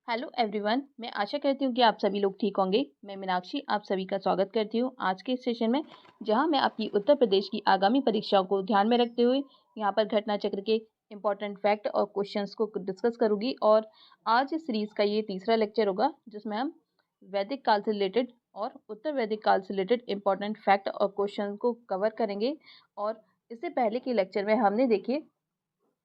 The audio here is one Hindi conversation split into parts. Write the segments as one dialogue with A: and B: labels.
A: Hello everyone. मैं आशा करती हूँ कि आप सभी लोग ठीक होंगे। मैं मीनाक्षी आप सभी का स्वागत करती हूँ आज के इस सेशन में, जहाँ मैं आपकी उत्तर प्रदेश की आगामी परीक्षाओं को ध्यान में रखते हुए यहाँ पर घटना चक्र के इम्पोर्टेंट फैक्ट और क्वेश्चंस को डिस्कस करूँगी। और आज इस सीरीज़ का ये तीसरा लेक्चर होगा, जिसमें हम वैदिक काल से रिलेटेड और उत्तर वैदिक काल से रिलेटेड इम्पोर्टेंट फैक्ट और क्वेश्चन को कवर करेंगे। और इससे पहले के लेक्चर में हमने देखिए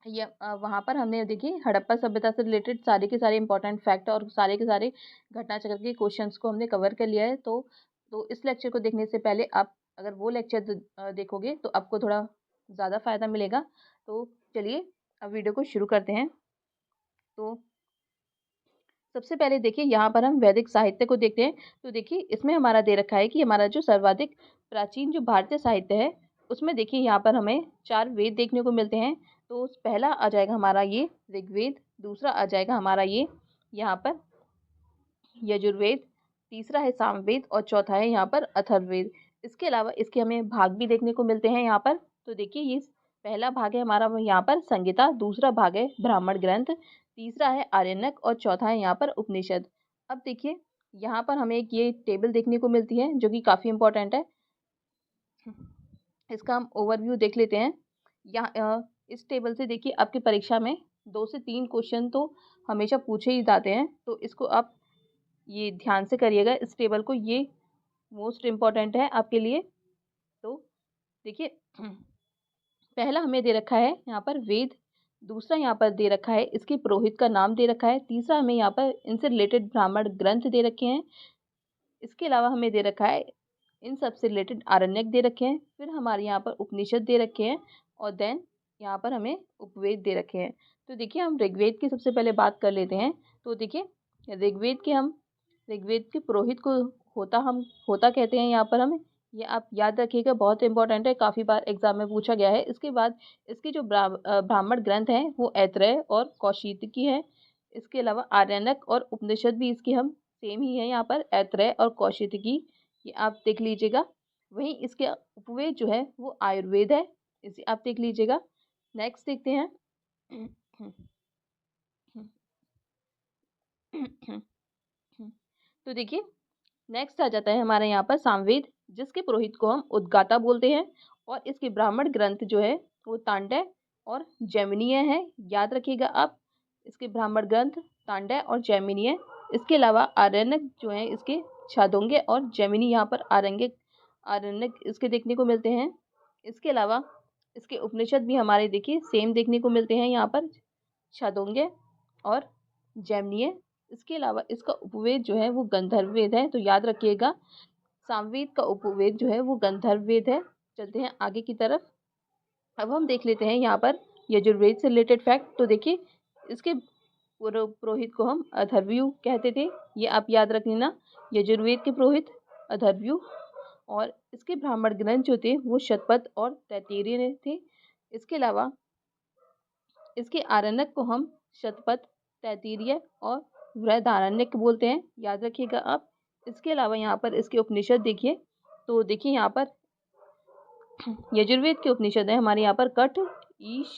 A: वहाँ पर हमने देखिए हड़प्पा सभ्यता से रिलेटेड सारे के सारे इंपॉर्टेंट फैक्ट और सारे के सारे घटना चक्र के क्वेश्चंस को हमने कवर कर लिया है। तो इस लेक्चर को देखने से पहले आप अगर वो लेक्चर देखोगे तो आपको थोड़ा ज़्यादा फ़ायदा मिलेगा। तो चलिए अब वीडियो को शुरू करते हैं। तो सबसे पहले देखिए यहाँ पर हम वैदिक साहित्य को देखते हैं। तो देखिए इसमें हमारा दे रखा है कि हमारा जो सर्वाधिक प्राचीन जो भारतीय साहित्य है, उसमें देखिए यहाँ पर हमें 4 वेद देखने को मिलते हैं। तो पहला आ जाएगा हमारा ये ऋग्वेद, दूसरा आ जाएगा हमारा ये यहाँ पर यजुर्वेद, तीसरा है सामवेद और चौथा है यहाँ पर अथर्ववेद। इसके अलावा इसके हमें भाग भी देखने को मिलते हैं यहाँ पर। तो देखिए ये पहला भाग है हमारा यहाँ पर संहिता, दूसरा भाग है ब्राह्मण ग्रंथ, तीसरा है आरण्यक और चौथा है यहाँ पर उपनिषद। अब देखिए यहाँ पर हमें एक ये टेबल देखने को मिलती है जो कि काफ़ी इंपॉर्टेंट है। इसका हम ओवरव्यू देख लेते हैं। यहाँ इस टेबल से देखिए आपकी परीक्षा में 2 से 3 क्वेश्चन तो हमेशा पूछे ही जाते हैं। तो इसको आप ये ध्यान से करिएगा इस टेबल को, ये मोस्ट इम्पॉर्टेंट है आपके लिए। तो देखिए पहला हमें दे रखा है यहाँ पर वेद, दूसरा यहाँ पर दे रखा है इसके पुरोहित का नाम दे रखा है, तीसरा हमें यहाँ पर इनसे रिलेटेड ब्राह्मण ग्रंथ दे रखे हैं। इसके अलावा हमें दे रखा है इन सब से रिलेटेड आरण्यक दे रखे हैं, फिर हमारे यहाँ पर उपनिषद दे रखे हैं और देन यहाँ पर हमें उपवेद दे रखे हैं। तो देखिए हम ऋग्वेद की सबसे पहले बात कर लेते हैं। तो देखिए ऋग्वेद के पुरोहित को होता कहते हैं यहाँ पर हम, ये आप याद रखिएगा, बहुत इंपॉर्टेंट है, काफ़ी बार एग्जाम में पूछा गया है। इसके बाद इसके जो ब्राह्मण ग्रंथ हैं वो ऐत्रेय और कौशिकी है। इसके अलावा आरण्यक और उपनिषद भी इसके हम सेम ही है यहाँ पर, ऐत्रेय और कौशिकी, ये आप देख लीजिएगा। वहीं इसके उपवेद जो है वो आयुर्वेद है, इसे आप देख लीजिएगा। नेक्स्ट देखते हैं। तो देखिए नेक्स्ट आ जाता है हमारे यहाँ पर सामवेद, जिसके पुरोहित को हम उद्गाता बोलते हैं। और इसके ब्राह्मण ग्रंथ जो है वो तांडव और जैमिनीय है, याद रखिएगा आप। इसके ब्राह्मण ग्रंथ तांडव और जैमिनीय। इसके अलावा आरण्यक जो है इसके छादोंगे और जैमिनी, यहाँ पर आरण्यक इसके देखने को मिलते हैं। इसके अलावा इसके उपनिषद भी हमारे देखिए सेम देखने को मिलते हैं यहाँ पर, छादोंगे और जैमिनीय। इसके अलावा इसका उपवेद जो है वो गंधर्व वेद है, तो याद रखिएगा सामवेद का उपवेद जो है वो गंधर्व वेद है। चलते हैं आगे की तरफ। अब हम देख लेते हैं यहाँ पर यजुर्वेद से रिलेटेड फैक्ट। तो देखिए इसके पुरोहित को हम अथर्वयु कहते थे, ये आप याद रख लेना, यजुर्वेद के पुरोहित अथर्वयु। और इसके ब्राह्मण ग्रंथ जो थे वो शतपथ और तैत्तिरीय थे। इसके अलावा इसके आरण्यक को हम शतपथ, तैत्तिरीय और बृहदारण्यक बोलते हैं, याद रखिएगा आप। इसके अलावा यहाँ पर इसके उपनिषद देखिए। तो देखिए यहाँ पर यजुर्वेद के उपनिषद है हमारे यहाँ पर कठ, ईश,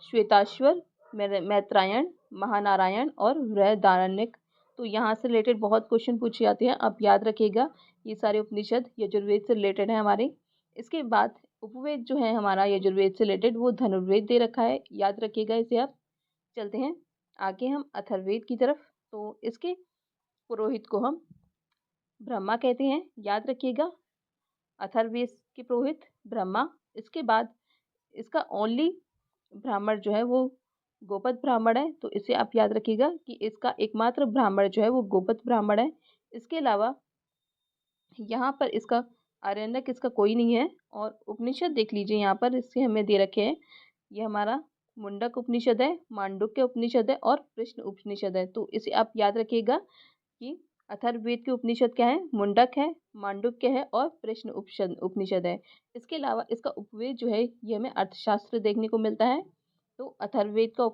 A: श्वेताश्वर, मैत्रायण, महानारायण और बृहदारण्यक। तो यहाँ से रिलेटेड बहुत क्वेश्चन पूछे जाते हैं, आप याद रखिएगा। ये सारे उपनिषद यजुर्वेद से रिलेटेड है हमारे। इसके बाद उपवेद जो है हमारा यजुर्वेद से रिलेटेड वो धनुर्वेद दे रखा है, याद रखिएगा इसे आप। चलते हैं आगे हम अथर्ववेद की तरफ। तो इसके पुरोहित को हम ब्रह्मा कहते हैं, याद रखिएगा, अथर्ववेद के पुरोहित ब्रह्मा। इसके बाद इसका ओनली ब्राह्मण जो है वो गोपद ब्राह्मण है, तो इसे आप याद रखिएगा कि इसका एकमात्र ब्राह्मण जो है वो गोपद ब्राह्मण है। इसके अलावा यहाँ पर इसका आरण्यक इसका कोई नहीं है। और उपनिषद देख लीजिए, यहाँ पर इससे हमें दे रखे हैं, ये हमारा मुंडक उपनिषद है, मांडुक्य उपनिषद है और कृष्ण उपनिषद है। तो इसे आप याद रखिएगा कि अथर्ववेद के उपनिषद क्या है, मुंडक है, मांडुक्य है और प्रश्न उपनिषद है। इसके अलावा इसका उपवेद जो है ये हमें अर्थशास्त्र देखने को मिलता है। तो अथर्ववेद का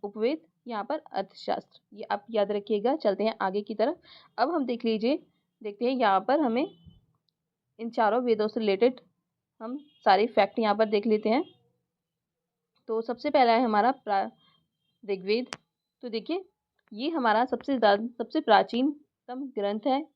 A: उपवेद यहाँ पर अर्थशास्त्र, ये आप याद रखिएगा। चलते हैं आगे की तरफ। अब हम देखते हैं यहाँ पर हमें इन चारों वेदों से रिलेटेड हम सारे फैक्ट यहाँ पर देख लेते हैं। तो सबसे पहला है हमारा ऋग्वेद। तो देखिए ये हमारा सबसे प्राचीनतम ग्रंथ है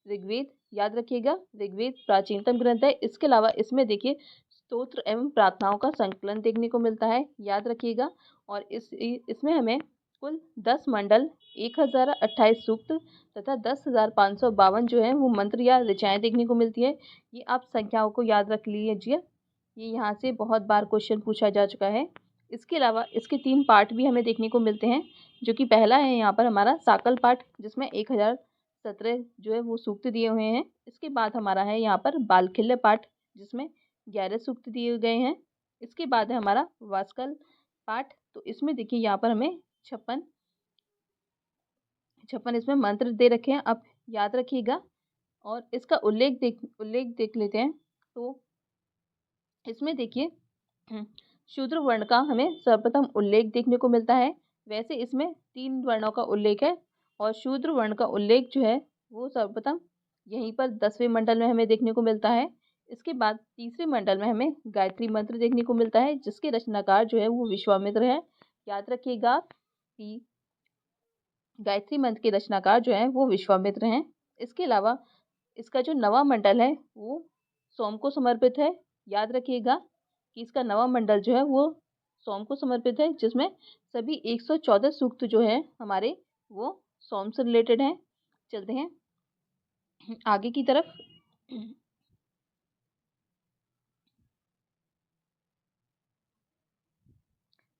A: ऋग्वेद। याद रखिएगा, ऋग्वेद प्राचीनतम ग्रंथ है। इसके अलावा इसमें देखिए स्तोत्र एवं प्रार्थनाओं का संकलन देखने को मिलता है, याद रखिएगा। और इसमें हमें कुल 10 मंडल, 1028 सूक्त तथा 10,552 जो है वो मंत्र या ऋचाएँ देखने को मिलती है। ये आप संख्याओं को याद रख लीजिए, ये यहाँ से बहुत बार क्वेश्चन पूछा जा चुका है। इसके अलावा इसके 3 पार्ट भी हमें देखने को मिलते हैं, जो कि पहला है यहाँ पर हमारा साकल पाठ, जिसमें 1017 जो है वो सूक्त दिए हुए हैं। इसके बाद हमारा है यहाँ पर बालखिल्य पाठ, जिसमें 11 सूक्त दिए गए हैं। इसके बाद है हमारा वास्कल पाठ, तो इसमें देखिए यहाँ पर हमें 56 इसमें मंत्र दे रखे हैं, आप याद रखिएगा। और इसका उल्लेख देख लेते हैं। तो इसमें देखिए शूद्र वर्ण का हमें सर्वप्रथम उल्लेख देखने को मिलता है। वैसे इसमें 3 वर्णों का उल्लेख है, और शूद्र वर्ण का उल्लेख जो है वो सर्वप्रथम यहीं पर 10वें मंडल में हमें देखने को मिलता है। इसके बाद तीसरे मंडल में हमें गायत्री मंत्र देखने को मिलता है, जिसके रचनाकार जो है वो विश्वामित्र है। याद रखिएगा कि गायत्री मंत्र के रचनाकार जो है वो विश्वामित्र हैं। इसके अलावा इसका जो नवा मंडल है वो सोम को समर्पित है। याद रखिएगा कि इसका नवा मंडल जो है वो सोम को समर्पित है, जिसमें सभी 114 सूक्त जो है हमारे वो सोम से रिलेटेड हैं। चलते हैं आगे की तरफ।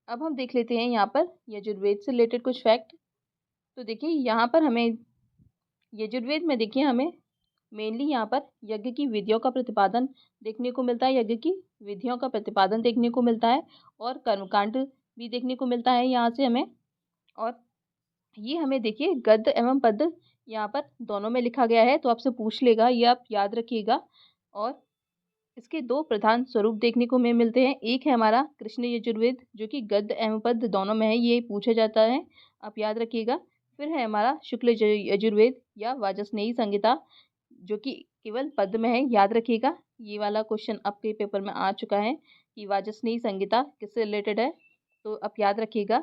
A: अब हम देख लेते हैं यहाँ पर यजुर्वेद से रिलेटेड कुछ फैक्ट। तो देखिए यहाँ पर हमें यजुर्वेद में देखिए हमें मेनली यहाँ पर यज्ञ की विधियों का प्रतिपादन देखने को मिलता है, यज्ञ की विधियों का प्रतिपादन देखने को मिलता है, और कर्मकांड भी देखने को मिलता है यहाँ से हमें। और ये हमें देखिए गद्य एवं पद्य यहाँ पर दोनों में लिखा गया है, तो आपसे पूछ लेगा, ये आप याद रखिएगा। और इसके 2 प्रधान स्वरूप देखने को हमें मिलते हैं। एक है हमारा कृष्ण यजुर्वेद, जो कि गद्य एवं पद्य दोनों में है, ये पूछा जाता है, आप याद रखिएगा। फिर है हमारा शुक्ल यजुर्वेद या वाजस्नेयी संहिता, जो कि केवल पद्य में है, याद रखिएगा। ये वाला क्वेश्चन आपके पेपर में आ चुका है कि वाजस्नेयी संहिता किससे रिलेटेड है, तो आप याद रखिएगा।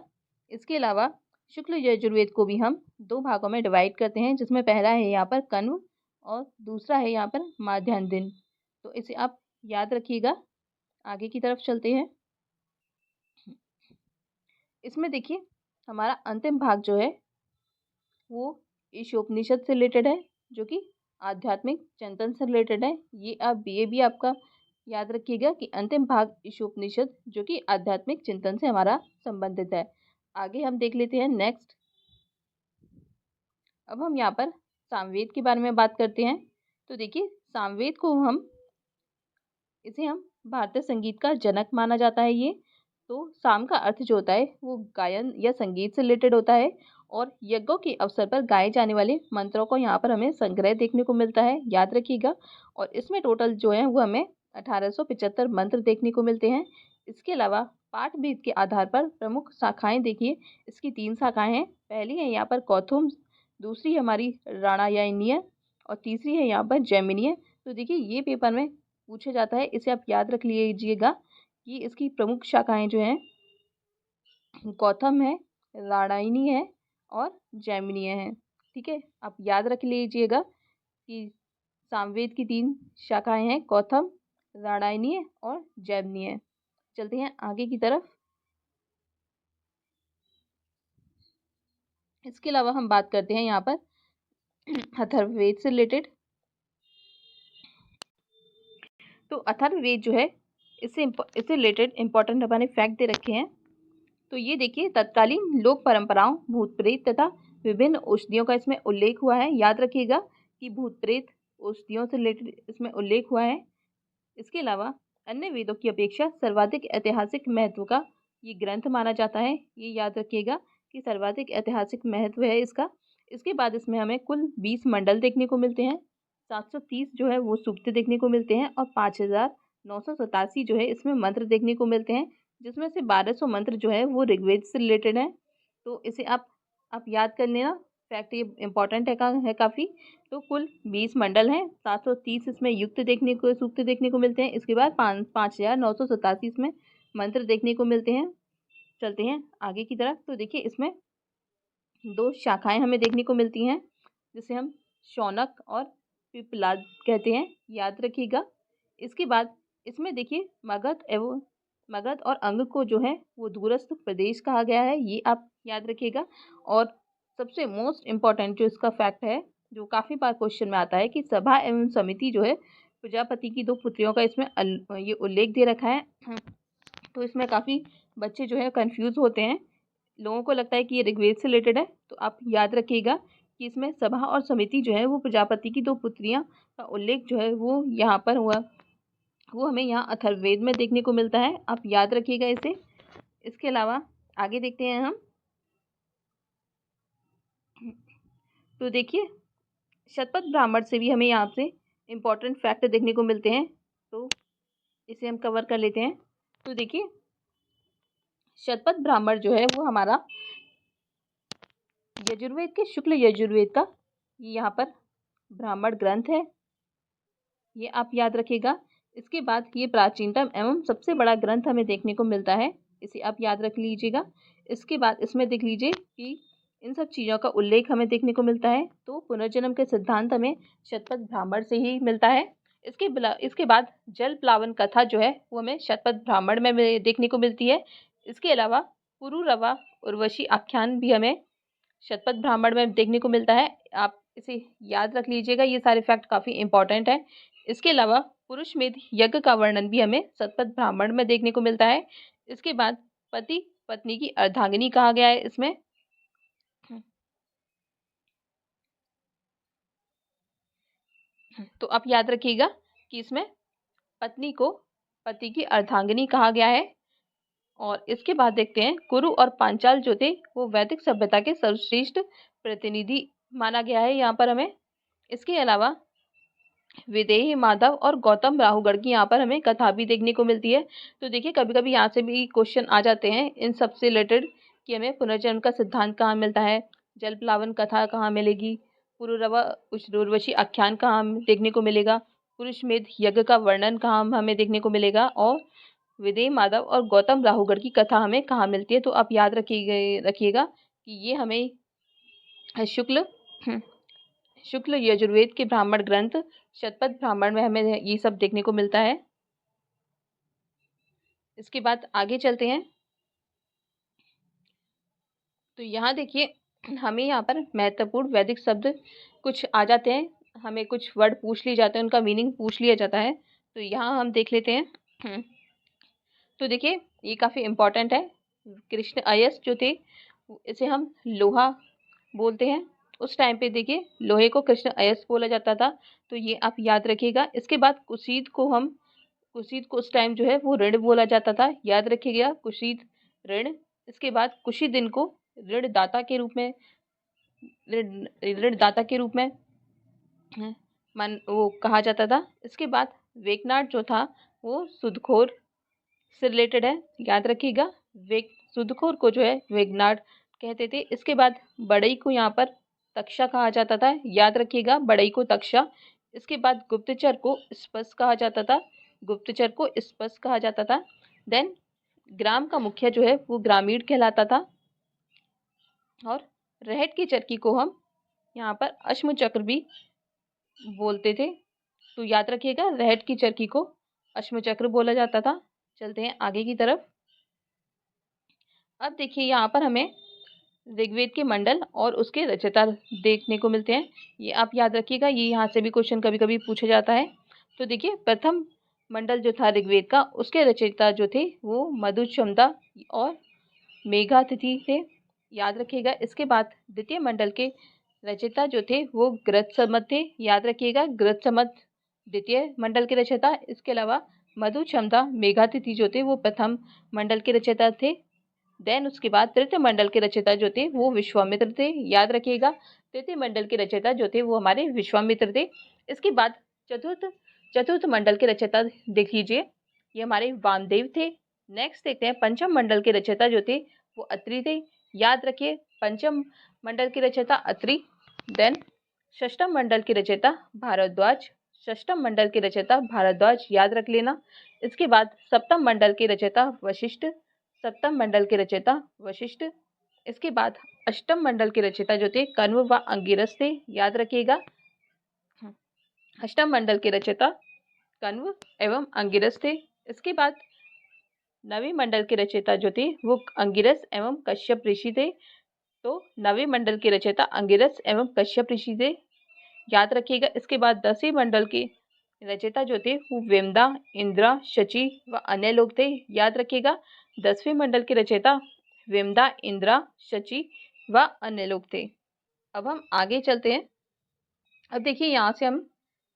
A: इसके अलावा शुक्ल यजुर्वेद को भी हम 2 भागों में डिवाइड करते हैं, जिसमें पहला है यहाँ पर कण्व और दूसरा है यहाँ पर माध्याह्न दिन, तो इसे आप याद रखिएगा। आगे की तरफ चलते हैं। इसमें देखिए हमारा अंतिम भाग जो है वो ईशोपनिषद से रिलेटेड है, जो कि आध्यात्मिक चिंतन से रिलेटेड है। ये भी आपका याद रखिएगा कि अंतिम भाग ईशोपनिषद जो कि आध्यात्मिक चिंतन से हमारा संबंधित है। आगे हम देख लेते हैं नेक्स्ट। अब हम यहाँ पर सामवेद के बारे में बात करते हैं। तो देखिए सामवेद को इसे हम भारतीय संगीत का जनक माना जाता है। ये तो साम का अर्थ जो होता है वो गायन या संगीत से रिलेटेड होता है, और यज्ञों के अवसर पर गाए जाने वाले मंत्रों को यहाँ पर हमें संग्रह देखने को मिलता है, याद रखिएगा। और इसमें टोटल जो है वो हमें 1875 मंत्र देखने को मिलते हैं। इसके अलावा पाठ भेद के आधार पर प्रमुख शाखाएं देखिए, इसकी 3 शाखाएं हैं। पहली है यहाँ पर कौथुम, दूसरी हमारी राणायनीय, और तीसरी है यहाँ पर जैमिनीय। तो देखिए ये पेपर में पूछा जाता है, इसे आप याद रख लीजिएगा कि इसकी प्रमुख शाखाएं जो हैं गौतम है, राणायनी है और जैमिनीय है। ठीक है, आप याद रख लीजिएगा कि सामवेद की 3 शाखाएं हैं, गौतम, राणायनीय और जैमिनीय। चलते हैं आगे की तरफ। इसके अलावा हम बात करते हैं यहाँ पर अथर्ववेद से रिलेटेड। तो अथर्ववेद जो है इससे रिलेटेड इंपॉर्टेंट हमारे फैक्ट दे रखे हैं। तो ये देखिए तत्कालीन लोक परंपराओं, भूत प्रेत तथा विभिन्न औषधियों का इसमें उल्लेख हुआ है। याद रखिएगा कि भूत प्रेत औषधियों से रिलेटेड इसमें उल्लेख हुआ है। इसके अलावा अन्य वेदों की अपेक्षा सर्वाधिक ऐतिहासिक महत्व का ये ग्रंथ माना जाता है। ये याद रखिएगा कि सर्वाधिक ऐतिहासिक महत्व है इसका। इसके बाद इसमें हमें कुल 20 मंडल देखने को मिलते हैं, 730 जो है वो सूक्त देखने को मिलते हैं, और 5987 जो है इसमें मंत्र देखने को मिलते हैं, जिसमें से 1200 मंत्र जो है वो ऋग्वेद से रिलेटेड हैं। तो इसे आप याद कर लेना, फैक्ट ये इंपॉर्टेंट है काफ़ी। तो कुल 20 मंडल हैं, 730 इसमें सूक्त देखने को मिलते हैं। इसके बाद 5987 इसमें मंत्र देखने को मिलते हैं। चलते हैं आगे की तरफ। तो देखिए इसमें दो शाखाएं हमें देखने को मिलती हैं, जिसे हम शौनक और पिप्पलाद कहते हैं, याद रखिएगा। इसके बाद इसमें देखिए मगध और अंग को जो है वो दूरस्थ प्रदेश कहा गया है, ये आप याद रखिएगा। और सबसे मोस्ट इम्पॉर्टेंट जो इसका फैक्ट है, जो काफ़ी बार क्वेश्चन में आता है, कि सभा एवं समिति जो है प्रजापति की दो पुत्रियों का इसमें ये उल्लेख दे रखा है। तो इसमें काफ़ी बच्चे जो है कंफ्यूज होते हैं, लोगों को लगता है कि ये ऋग्वेद से रिलेटेड है। तो आप याद रखिएगा कि इसमें सभा और समिति जो है वो प्रजापति की दो पुत्रियां का उल्लेख जो है वो यहाँ पर हुआ, वो हमें यहाँ अथर्ववेद में देखने को मिलता है, आप याद रखिएगा इसे। इसके अलावा आगे देखते हैं हम। तो देखिए शतपथ ब्राह्मण से भी हमें यहाँ से इम्पोर्टेंट फैक्ट देखने को मिलते हैं, तो इसे हम कवर कर लेते हैं। तो देखिए शतपथ ब्राह्मण जो है वो हमारा यजुर्वेद के शुक्ल यजुर्वेद का ये यहाँ पर ब्राह्मण ग्रंथ है, ये आप याद रखिएगा। इसके बाद ये प्राचीनतम एवं सबसे बड़ा ग्रंथ हमें देखने को मिलता है, इसे आप याद रख लीजिएगा। इसके बाद इसमें देख लीजिए कि इन सब चीज़ों का उल्लेख हमें देखने को मिलता है, तो पुनर्जन्म के सिद्धांत हमें शतपथ ब्राह्मण से ही मिलता है। इसके बाद जल प्लावन कथा जो है वो हमें शतपथ ब्राह्मण में देखने को मिलती है। इसके अलावा पुरुरवा उर्वशी आख्यान भी हमें शतपथ ब्राह्मण में देखने को मिलता है, आप इसे याद रख लीजिएगा, ये सारे फैक्ट काफ़ी इंपॉर्टेंट है। इसके अलावा पुरुषमेध यज्ञ का वर्णन भी हमें शतपथ ब्राह्मण में देखने को मिलता है। इसके बाद पति पत्नी की अर्धांगिनी कहा गया है इसमें। तो आप याद रखिएगा कि इसमें पत्नी को पति की अर्धांगिनी कहा गया है। और इसके बाद देखते हैं कुरु और पांचाल जो थे वो वैदिक सभ्यता के सर्वश्रेष्ठ प्रतिनिधि माना गया है यहाँ पर हमें। इसके अलावा विदेही माधव और गौतम राहुगढ़ की यहाँ पर हमें कथा भी देखने को मिलती है। तो देखिए कभी कभी यहाँ से भी क्वेश्चन आ जाते हैं इन सब से रिलेटेड, कि हमें पुनर्जन्म का सिद्धांत कहाँ मिलता है, जल प्लावन कथा कहाँ मिलेगी, पुरुरवा उर्वशी आख्यान कहाँ देखने को मिलेगा, पुरुषमेध यज्ञ का वर्णन कहाँ हमें देखने को मिलेगा, और विदेही माधव और गौतम राहुगढ़ की कथा हमें कहाँ मिलती है। तो आप याद रखिएगा कि ये हमें शुक्ल यजुर्वेद के ब्राह्मण ग्रंथ शतपथ ब्राह्मण में हमें ये सब देखने को मिलता है। इसके बाद आगे चलते हैं। तो यहाँ देखिए हमें यहाँ पर महत्वपूर्ण वैदिक शब्द कुछ आ जाते हैं, हमें कुछ वर्ड पूछ लिए जाते हैं, उनका मीनिंग पूछ लिया जाता है। तो यहाँ हम देख लेते हैं। तो देखिए ये काफ़ी इम्पोर्टेंट है। कृष्ण अयस जो थे इसे हम लोहा बोलते हैं, उस टाइम पे देखिए लोहे को कृष्ण अयस बोला जाता था, तो ये आप याद रखिएगा। इसके बाद कुशीद को उस टाइम जो है वो ऋण बोला जाता था, याद रखिएगा कुशीद ऋण। इसके बाद कुशी दिन को ऋणदाता के रूप में वो कहा जाता था। इसके बाद वेकनाट जो था वो सुदखोर से रिलेटेड है, याद रखिएगा। सुदखोर को जो है वेगनाट कहते थे। इसके बाद बड़ई को यहाँ पर तक्षा कहा जाता था, याद रखिएगा बड़ई को तक्षा। इसके बाद गुप्तचर को स्पष्ट कहा जाता था। देन ग्राम का मुखिया जो है वो ग्रामीण कहलाता था। और रहट की चरखी को हम यहाँ पर अश्म चक्र भी बोलते थे, तो याद रखिएगा रहट की चरखी को अश्म चक्र बोला जाता था। चलते हैं आगे की तरफ। अब देखिए यहाँ पर हमें ऋग्वेद के मंडल और उसके रचयिता देखने को मिलते हैं, ये आप याद रखिएगा, ये यहाँ से भी क्वेश्चन कभी कभी पूछा जाता है। तो देखिए प्रथम मंडल जो था ऋग्वेद का, उसके रचयिता जो थे वो मधुचंदा और मेघातिथि थे, याद रखिएगा। इसके बाद द्वितीय मंडल के रचयिता जो थे वो गृत्समत थे, याद रखिएगा गृत्समत द्वितीय मंडल के रचयिता। इसके अलावा मधुचंदा मेघातिथि जो थे वो प्रथम मंडल के रचयिता थे। देन उसके बाद तृतीय मंडल के रचयिता जो थे वो विश्वामित्र थे, याद रखिएगा तृतीय मंडल के रचयिता जो थे वो हमारे विश्वामित्र थे। इसके बाद चतुर्थ मंडल के रचयिता देख लीजिए, ये हमारे वामदेव थे। नेक्स्ट देखते हैं पंचम मंडल के रचयिता जो थे वो अत्रि थे, याद रखिए पंचम मंडल के रचयिता अत्रि। देन षष्ठम मंडल के रचयिता भारद्वाज, याद रख लेना। इसके बाद सप्तम मंडल के रचयिता वशिष्ठ। इसके बाद अष्टम मंडल के रचयिता जो थे कण्व व अंगिरस थे, याद रखिएगा। अष्टम मंडल के रचयिता कण्व एवं अंगिरस थे। इसके बाद नवे मंडल के रचयिता जो थे वो अंगिरस एवं कश्यप ऋषि थे। तो नवे मंडल के रचयिता अंगिरस एवं कश्यप ऋषि थे, याद रखिएगा। इसके बाद 10वें मंडल के रचयिता जो थे वो विमदा, इंद्रा, शची व अन्य लोग थे, याद रखिएगा। 10वें मंडल के रचयिता विमदा, इंद्रा, शची व अन्य लोग थे। अब हम आगे चलते हैं। अब देखिए यहाँ से हम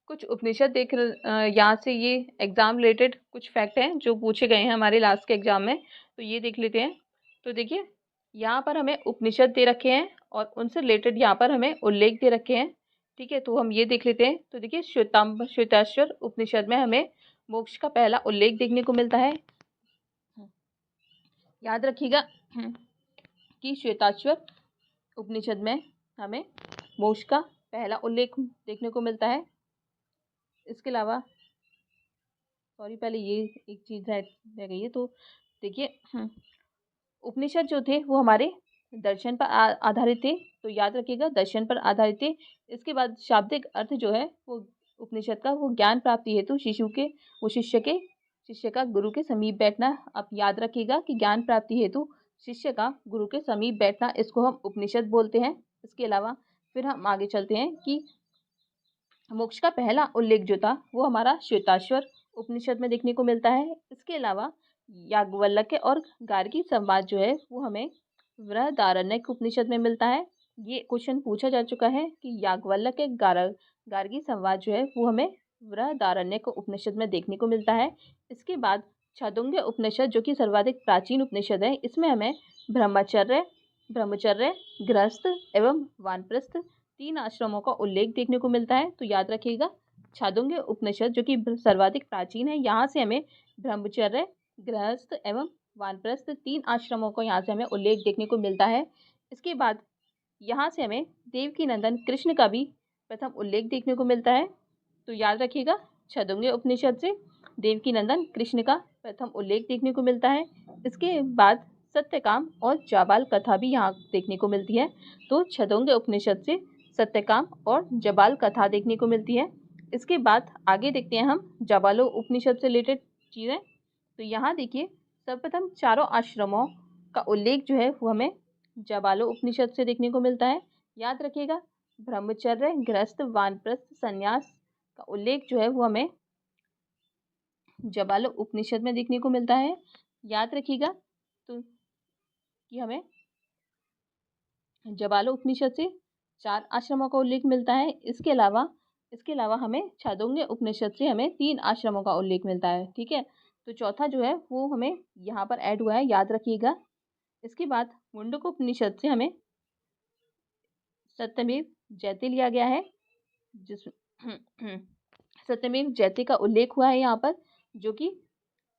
A: कुछ उपनिषद यहाँ से ये एग्जाम रिलेटेड कुछ फैक्ट हैं जो पूछे गए हैं हमारे लास्ट के एग्जाम में, तो ये देख लेते हैं। तो देखिए यहाँ पर हमें उपनिषद दे रखे हैं और उनसे रिलेटेड यहाँ पर हमें उल्लेख दे रखे हैं, ठीक है। तो हम ये देख लेते हैं। तो देखिए श्वेताश्वर उपनिषद में हमें मोक्ष का पहला उल्लेख देखने को मिलता है, याद रखिएगा कि श्वेताश्वर उपनिषद में हमें मोक्ष का पहला उल्लेख देखने को मिलता है। इसके अलावा पहले ये एक चीज रह गई है। तो देखिए उपनिषद जो थे वो हमारे दर्शन पर आधारित थे, तो याद रखिएगा दर्शन पर आधारित थे। इसके बाद शाब्दिक अर्थ जो है वो उपनिषद का वो ज्ञान प्राप्ति हेतु शिष्य का गुरु के समीप बैठना। आप याद रखिएगा कि ज्ञान प्राप्ति हेतु शिष्य का गुरु के समीप बैठना, इसको हम उपनिषद बोलते हैं। इसके अलावा फिर हम आगे चलते हैं कि मोक्ष का पहला उल्लेख जो था वो हमारा श्वेताश्वर उपनिषद में देखने को मिलता है। इसके अलावा याज्ञवल्क्य और गार्गी संवाद जो है वो हमें बृहदारण्यक उपनिषद में मिलता है। ये क्वेश्चन पूछा जा चुका है कि याज्ञवल्क्य गार्गी संवाद जो है वो हमें बृहदारण्यक उपनिषद में देखने को मिलता है। इसके बाद छांदोग्य उपनिषद जो कि सर्वाधिक प्राचीन उपनिषद है, इसमें हमें ब्रह्मचर्य, गृहस्थ एवं वानप्रस्थ 3 आश्रमों का उल्लेख देखने को मिलता है। तो याद रखिएगा छांदोग्य उपनिषद जो कि सर्वाधिक प्राचीन है, यहाँ से हमें ब्रह्मचर्य, गृहस्थ एवं वानप्रस्थ 3 आश्रमों का यहाँ से हमें उल्लेख देखने को मिलता है। इसके बाद यहाँ से हमें देवकी नंदन कृष्ण का भी प्रथम उल्लेख देखने को मिलता है। तो याद रखिएगा छांदोग्य उपनिषद से देवकी नंदन कृष्ण का प्रथम उल्लेख देखने को मिलता है। इसके बाद सत्यकाम और जाबाल कथा भी यहाँ देखने को मिलती है। तो छांदोग्य उपनिषद से सत्यकाम और जाबाल कथा देखने को मिलती है। इसके बाद आगे देखते हैं हम जाबालो उपनिषद से रिलेटेड चीज़ें। तो यहाँ देखिए सर्वप्रथम चारों आश्रमों का उल्लेख जो है वो हमें जाबालो उपनिषद से देखने को मिलता है। याद रखिएगा ब्रह्मचर्य, गृहस्थ, वानप्रस्थ, संन्यास का उल्लेख जो है वो हमें जाबालो उपनिषद में देखने को मिलता है। याद रखिएगा तो कि हमें जाबालो उपनिषद से 4 आश्रमों का उल्लेख मिलता है। इसके अलावा हमें छांदोग्य उपनिषद से हमें 3 आश्रमों का उल्लेख मिलता है, ठीक है। तो चौथा जो है वो हमें यहाँ पर ऐड हुआ है, याद रखिएगा। इसके बाद मुंडक उपनिषद से हमें सत्यमेव जयते लिया गया है, जिस सत्यमेव जयते का उल्लेख हुआ है यहाँ पर, जो कि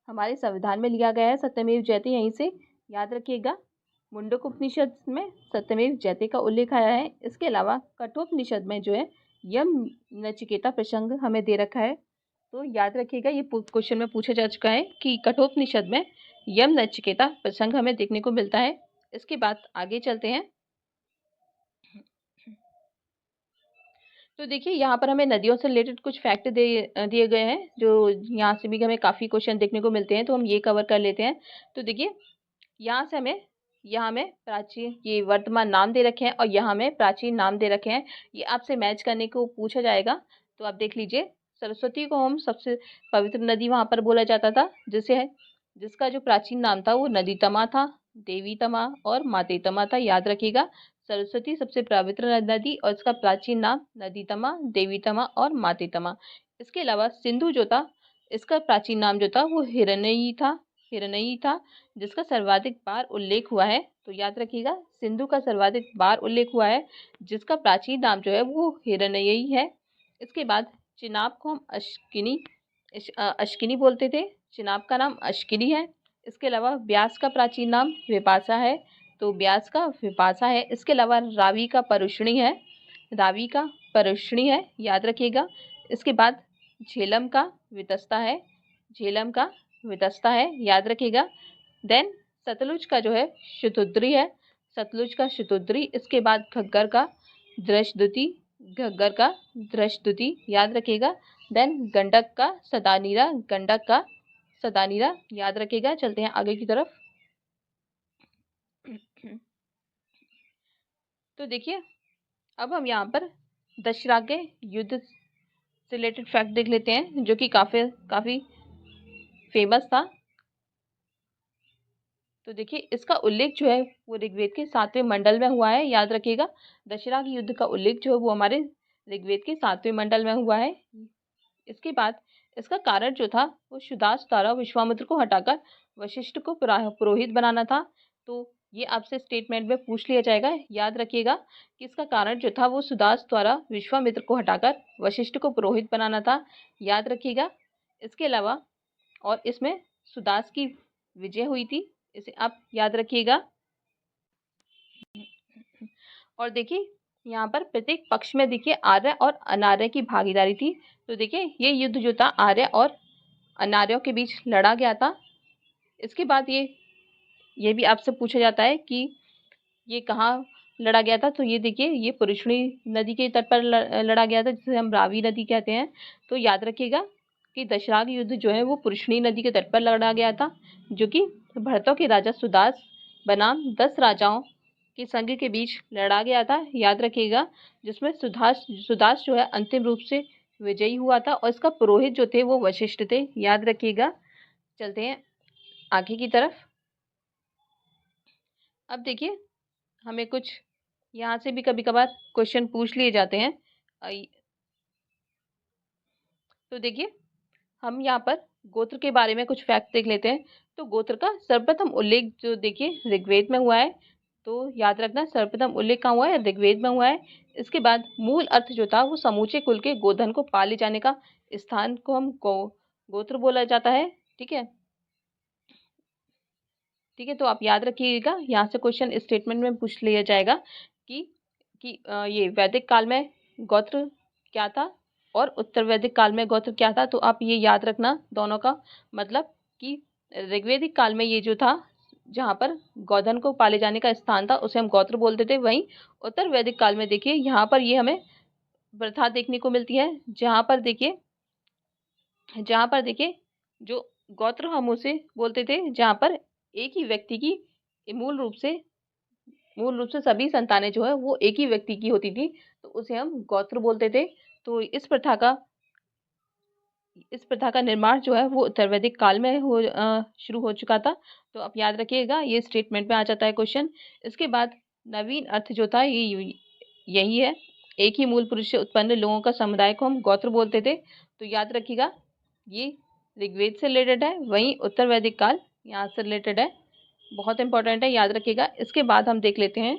A: हमारे संविधान में लिया गया है सत्यमेव जयते, यहीं से याद रखिएगा। मुंडक उपनिषद में सत्यमेव जयते का उल्लेख आया है। इसके अलावा कठोपनिषद में जो है यम नचिकेता प्रसंग हमें दे रखा है। तो याद रखिएगा ये क्वेश्चन में पूछा जा चुका है कि कठोपनिषद में यम नचिकेता प्रसंग हमें देखने को मिलता है। इसके बाद आगे चलते हैं। तो देखिए यहाँ पर हमें नदियों से रिलेटेड कुछ फैक्ट दिए गए हैं, जो यहाँ से भी हमें काफ़ी क्वेश्चन देखने को मिलते हैं, तो हम ये कवर कर लेते हैं। तो देखिए यहाँ से हमें प्राचीन ये वर्तमान नाम दे रखे हैं और यहाँ हमें प्राचीन नाम दे रखे हैं। ये आपसे मैच करने को पूछा जाएगा। तो आप देख लीजिए सरस्वती को हम सबसे पवित्र नदी वहाँ पर बोला जाता था, जिसका जो प्राचीन नाम था वो नदी तमा था, देवी तमा और माते तमा था। याद रखिएगा सरस्वती सबसे पवित्र नदी और इसका प्राचीन नाम नदी तमा, देवी तमा और माते तमा। इसके अलावा सिंधु जो था इसका प्राचीन नाम जो था वो हिरण्ययी था, जिसका सर्वाधिक बार उल्लेख हुआ है। तो याद रखिएगा सिंधु का सर्वाधिक बार उल्लेख हुआ है, जिसका प्राचीन नाम जो है वो हिरण्ययी है। इसके बाद चिनाब को हम अश्किनी बोलते थे, चिनाब का नाम अश्किनी है। इसके अलावा ब्यास का प्राचीन नाम विपाशा है, तो ब्यास का विपाशा है। इसके अलावा रावी का परुष्णी है, याद रखिएगा। इसके बाद झेलम का वितस्ता है, याद रखिएगा। देन सतलुज का जो है शतुद्री है, सतलुज का शतुद्री, इसके बाद घग्गर का दृशद्युति, घग्गर का दृशद्युति याद रखिएगा। देन गंडक का सदानीरा, गंडक का सदानीरा याद रखिएगा। चलते हैं आगे की तरफ। तो देखिए अब हम यहाँ पर दशरागे युद्ध से रिलेटेड फैक्ट देख लेते हैं, जो कि काफी फेमस था। तो देखिए इसका उल्लेख जो है वो ऋग्वेद के 7वें मंडल में हुआ है, याद रखिएगा। दशराग युद्ध का उल्लेख जो है वो हमारे ऋग्वेद के 7वें मंडल में हुआ है। इसके बाद इसका कारण जो था वो सुदास द्वारा विश्वामित्र को हटाकर वशिष्ठ को पुरोहित बनाना था। तो ये आपसे स्टेटमेंट में पूछ लिया जाएगा, याद रखिएगा कि इसका कारण जो था वो सुदास द्वारा विश्वामित्र को हटाकर वशिष्ठ को पुरोहित बनाना था, याद रखिएगा। इसके अलावा और इसमें सुदास की विजय हुई थी, इसे आप याद रखिएगा। और देखिए यहाँ पर प्रत्येक पक्ष में देखिए आर्य और अनार्य की भागीदारी थी। तो देखिए ये युद्ध जो था आर्य और अनार्यों के बीच लड़ा गया था। इसके बाद ये भी आपसे पूछा जाता है कि ये कहाँ लड़ा गया था। तो ये देखिए ये पुरुषणी नदी के तट पर लड़ा गया था, जिसे हम रावी नदी कहते हैं। तो याद रखिएगा कि दशराग युद्ध जो है वो पुरुषणी नदी के तट पर लड़ा गया था, जो कि भरतों के राजा सुदास बनाम 10 राजाओं के संघ के बीच लड़ा गया था, याद रखिएगा। जिसमें सुदास जो है अंतिम रूप से विजयी हुआ था और इसका पुरोहित जो थे वो वशिष्ठ थे, याद रखिएगा। चलते हैं आगे की तरफ। अब देखिए हमें कुछ यहाँ से भी कभी कभार क्वेश्चन पूछ लिए जाते हैं। तो देखिए हम यहाँ पर गोत्र के बारे में कुछ फैक्ट देख लेते हैं। तो गोत्र का सर्वप्रथम उल्लेख जो देखिए ऋग्वेद में हुआ है। तो याद रखना सर्वप्रथम उल्लेख कहाँ हुआ है, ऋग्वेद में हुआ है। इसके बाद मूल अर्थ जो था वो समूचे कुल के गोधन को पाले जाने का स्थान को हम गोत्र बोला जाता है। ठीक है, ठीक है। तो आप याद रखिएगा, यहाँ से क्वेश्चन स्टेटमेंट में पूछ लिया जाएगा कि ये वैदिक काल में गोत्र क्या था और उत्तर वैदिक काल में गोत्र क्या था। तो आप ये याद रखना दोनों का मतलब कि ऋग्वेदिक काल में ये जो था जहाँ पर गोधन को पाले जाने का स्थान था उसे हम गोत्र बोलते थे। वहीं उत्तर वैदिक काल में देखिए यहाँ पर ये हमें प्रथा देखने को मिलती है, जहाँ पर देखिए जो गोत्र हम उसे बोलते थे जहाँ पर एक ही व्यक्ति की मूल रूप से सभी संतानें जो है वो एक ही व्यक्ति की होती थी, तो उसे हम गोत्र बोलते थे। तो इस प्रथा का निर्माण जो है वो उत्तर वैदिक काल में शुरू हो चुका था। तो आप याद रखिएगा, ये स्टेटमेंट में आ जाता है क्वेश्चन। इसके बाद नवीन अर्थ जो था ये यही है, एक ही मूल पुरुष से उत्पन्न लोगों का समुदाय को हम गोत्र बोलते थे। तो याद रखिएगा ये ऋग्वेद से रिलेटेड है, वहीं उत्तर वैदिक काल यहाँ से रिलेटेड है, बहुत इंपॉर्टेंट है, याद रखिएगा। इसके बाद हम देख लेते हैं।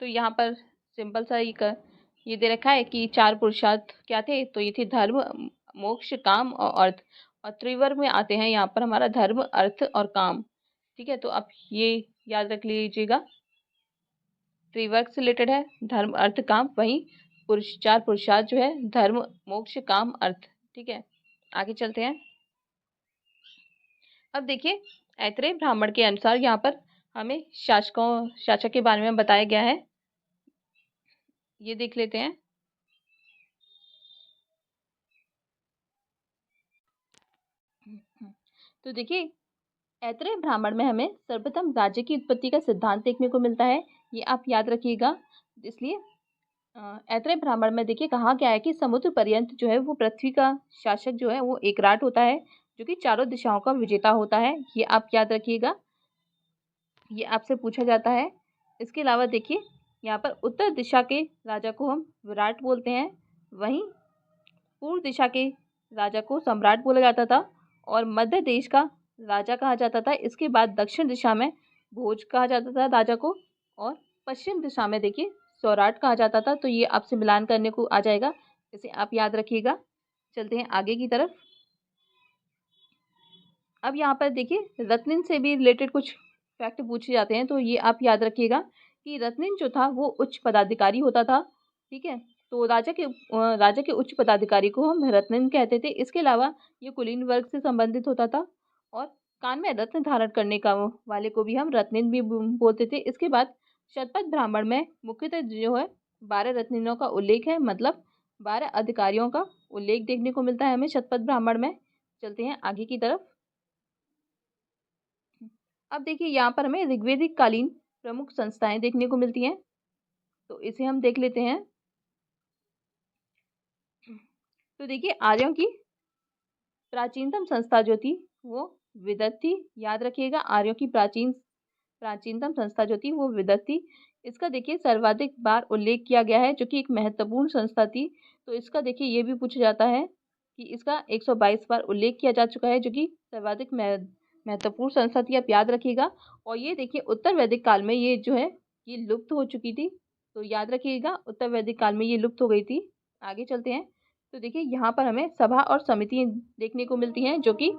A: तो यहाँ पर सिंपल सा ये दे रखा है कि 4 पुरुषार्थ क्या थे। तो ये थे धर्म, मोक्ष, काम और अर्थ। और त्रिवर्ग में आते हैं यहाँ पर हमारा धर्म, अर्थ और काम। ठीक है, तो आप ये याद रख लीजिएगा, त्रिवर्ग से रिलेटेड है धर्म, अर्थ, काम। वहीं 4 पुरुषार्थ जो है धर्म, मोक्ष, काम, अर्थ। ठीक है, आगे चलते हैं। अब देखिए ऐत्रेय ब्राह्मण के अनुसार यहाँ पर हमें शासक के बारे में बताया गया है, ये देख लेते हैं। तो देखिए ऐत्रेय ब्राह्मण में हमें सर्वप्रथम राज्य की उत्पत्ति का सिद्धांत देखने को मिलता है, ये आप याद रखिएगा। इसलिए ऐत्रेय ब्राह्मण में देखिए कहा गया है कि समुद्र पर्यंत जो है वो पृथ्वी का शासक जो है वो एक राट होता है, जो कि चारों दिशाओं का विजेता होता है, ये आप याद रखिएगा, ये आपसे पूछा जाता है। इसके अलावा देखिए यहाँ पर उत्तर दिशा के राजा को हम विराट बोलते हैं, वहीं पूर्व दिशा के राजा को सम्राट बोला जाता था और मध्य देश का राजा कहा जाता था। इसके बाद दक्षिण दिशा में भोज कहा जाता था राजा को, और पश्चिम दिशा में देखिए सौराट कहा जाता था। तो ये आपसे मिलान करने को आ जाएगा, इसे आप याद रखिएगा। चलते हैं आगे की तरफ। अब यहाँ पर देखिए रत्निन से भी रिलेटेड कुछ फैक्ट पूछे जाते हैं। तो ये आप याद रखिएगा कि रत्निन जो था वो उच्च पदाधिकारी होता था। ठीक है, तो राजा के उच्च पदाधिकारी को हम रत्निन कहते थे। इसके अलावा ये कुलीन वर्ग से संबंधित होता था और कान में रत्न धारण करने का वाले को भी हम रत्निन भी बोलते थे। इसके बाद शतपथ ब्राह्मण में मुख्यतः जो है 12 रत्निनों का उल्लेख है, मतलब 12 अधिकारियों का उल्लेख देखने को मिलता है हमें शतपथ ब्राह्मण में। चलते हैं आगे की तरफ। अब देखिए यहाँ पर हमें ऋग्वेदिक कालीन प्रमुख संस्थाएं देखने को मिलती हैं, तो इसे हम देख लेते हैं। तो देखिए आर्यों की प्राचीनतम संस्था जो थी वो विदत थी। याद रखिएगा, आर्यों की प्राचीनतम संस्था जो थी वो विदत थी। इसका देखिए सर्वाधिक बार उल्लेख किया गया है, जो कि एक महत्वपूर्ण संस्था थी। तो इसका देखिए ये भी पूछा जाता है कि इसका 122 बार उल्लेख किया जा चुका है, जो कि सर्वाधिक महत्वपूर्ण संस्था थी, आप याद रखिएगा। और ये देखिए उत्तर वैदिक काल में ये जो है ये लुप्त हो चुकी थी, तो याद रखिएगा उत्तर वैदिक काल में ये लुप्त हो गई थी। आगे चलते हैं। तो देखिए यहाँ पर हमें सभा और समिति देखने को मिलती हैं, जो कि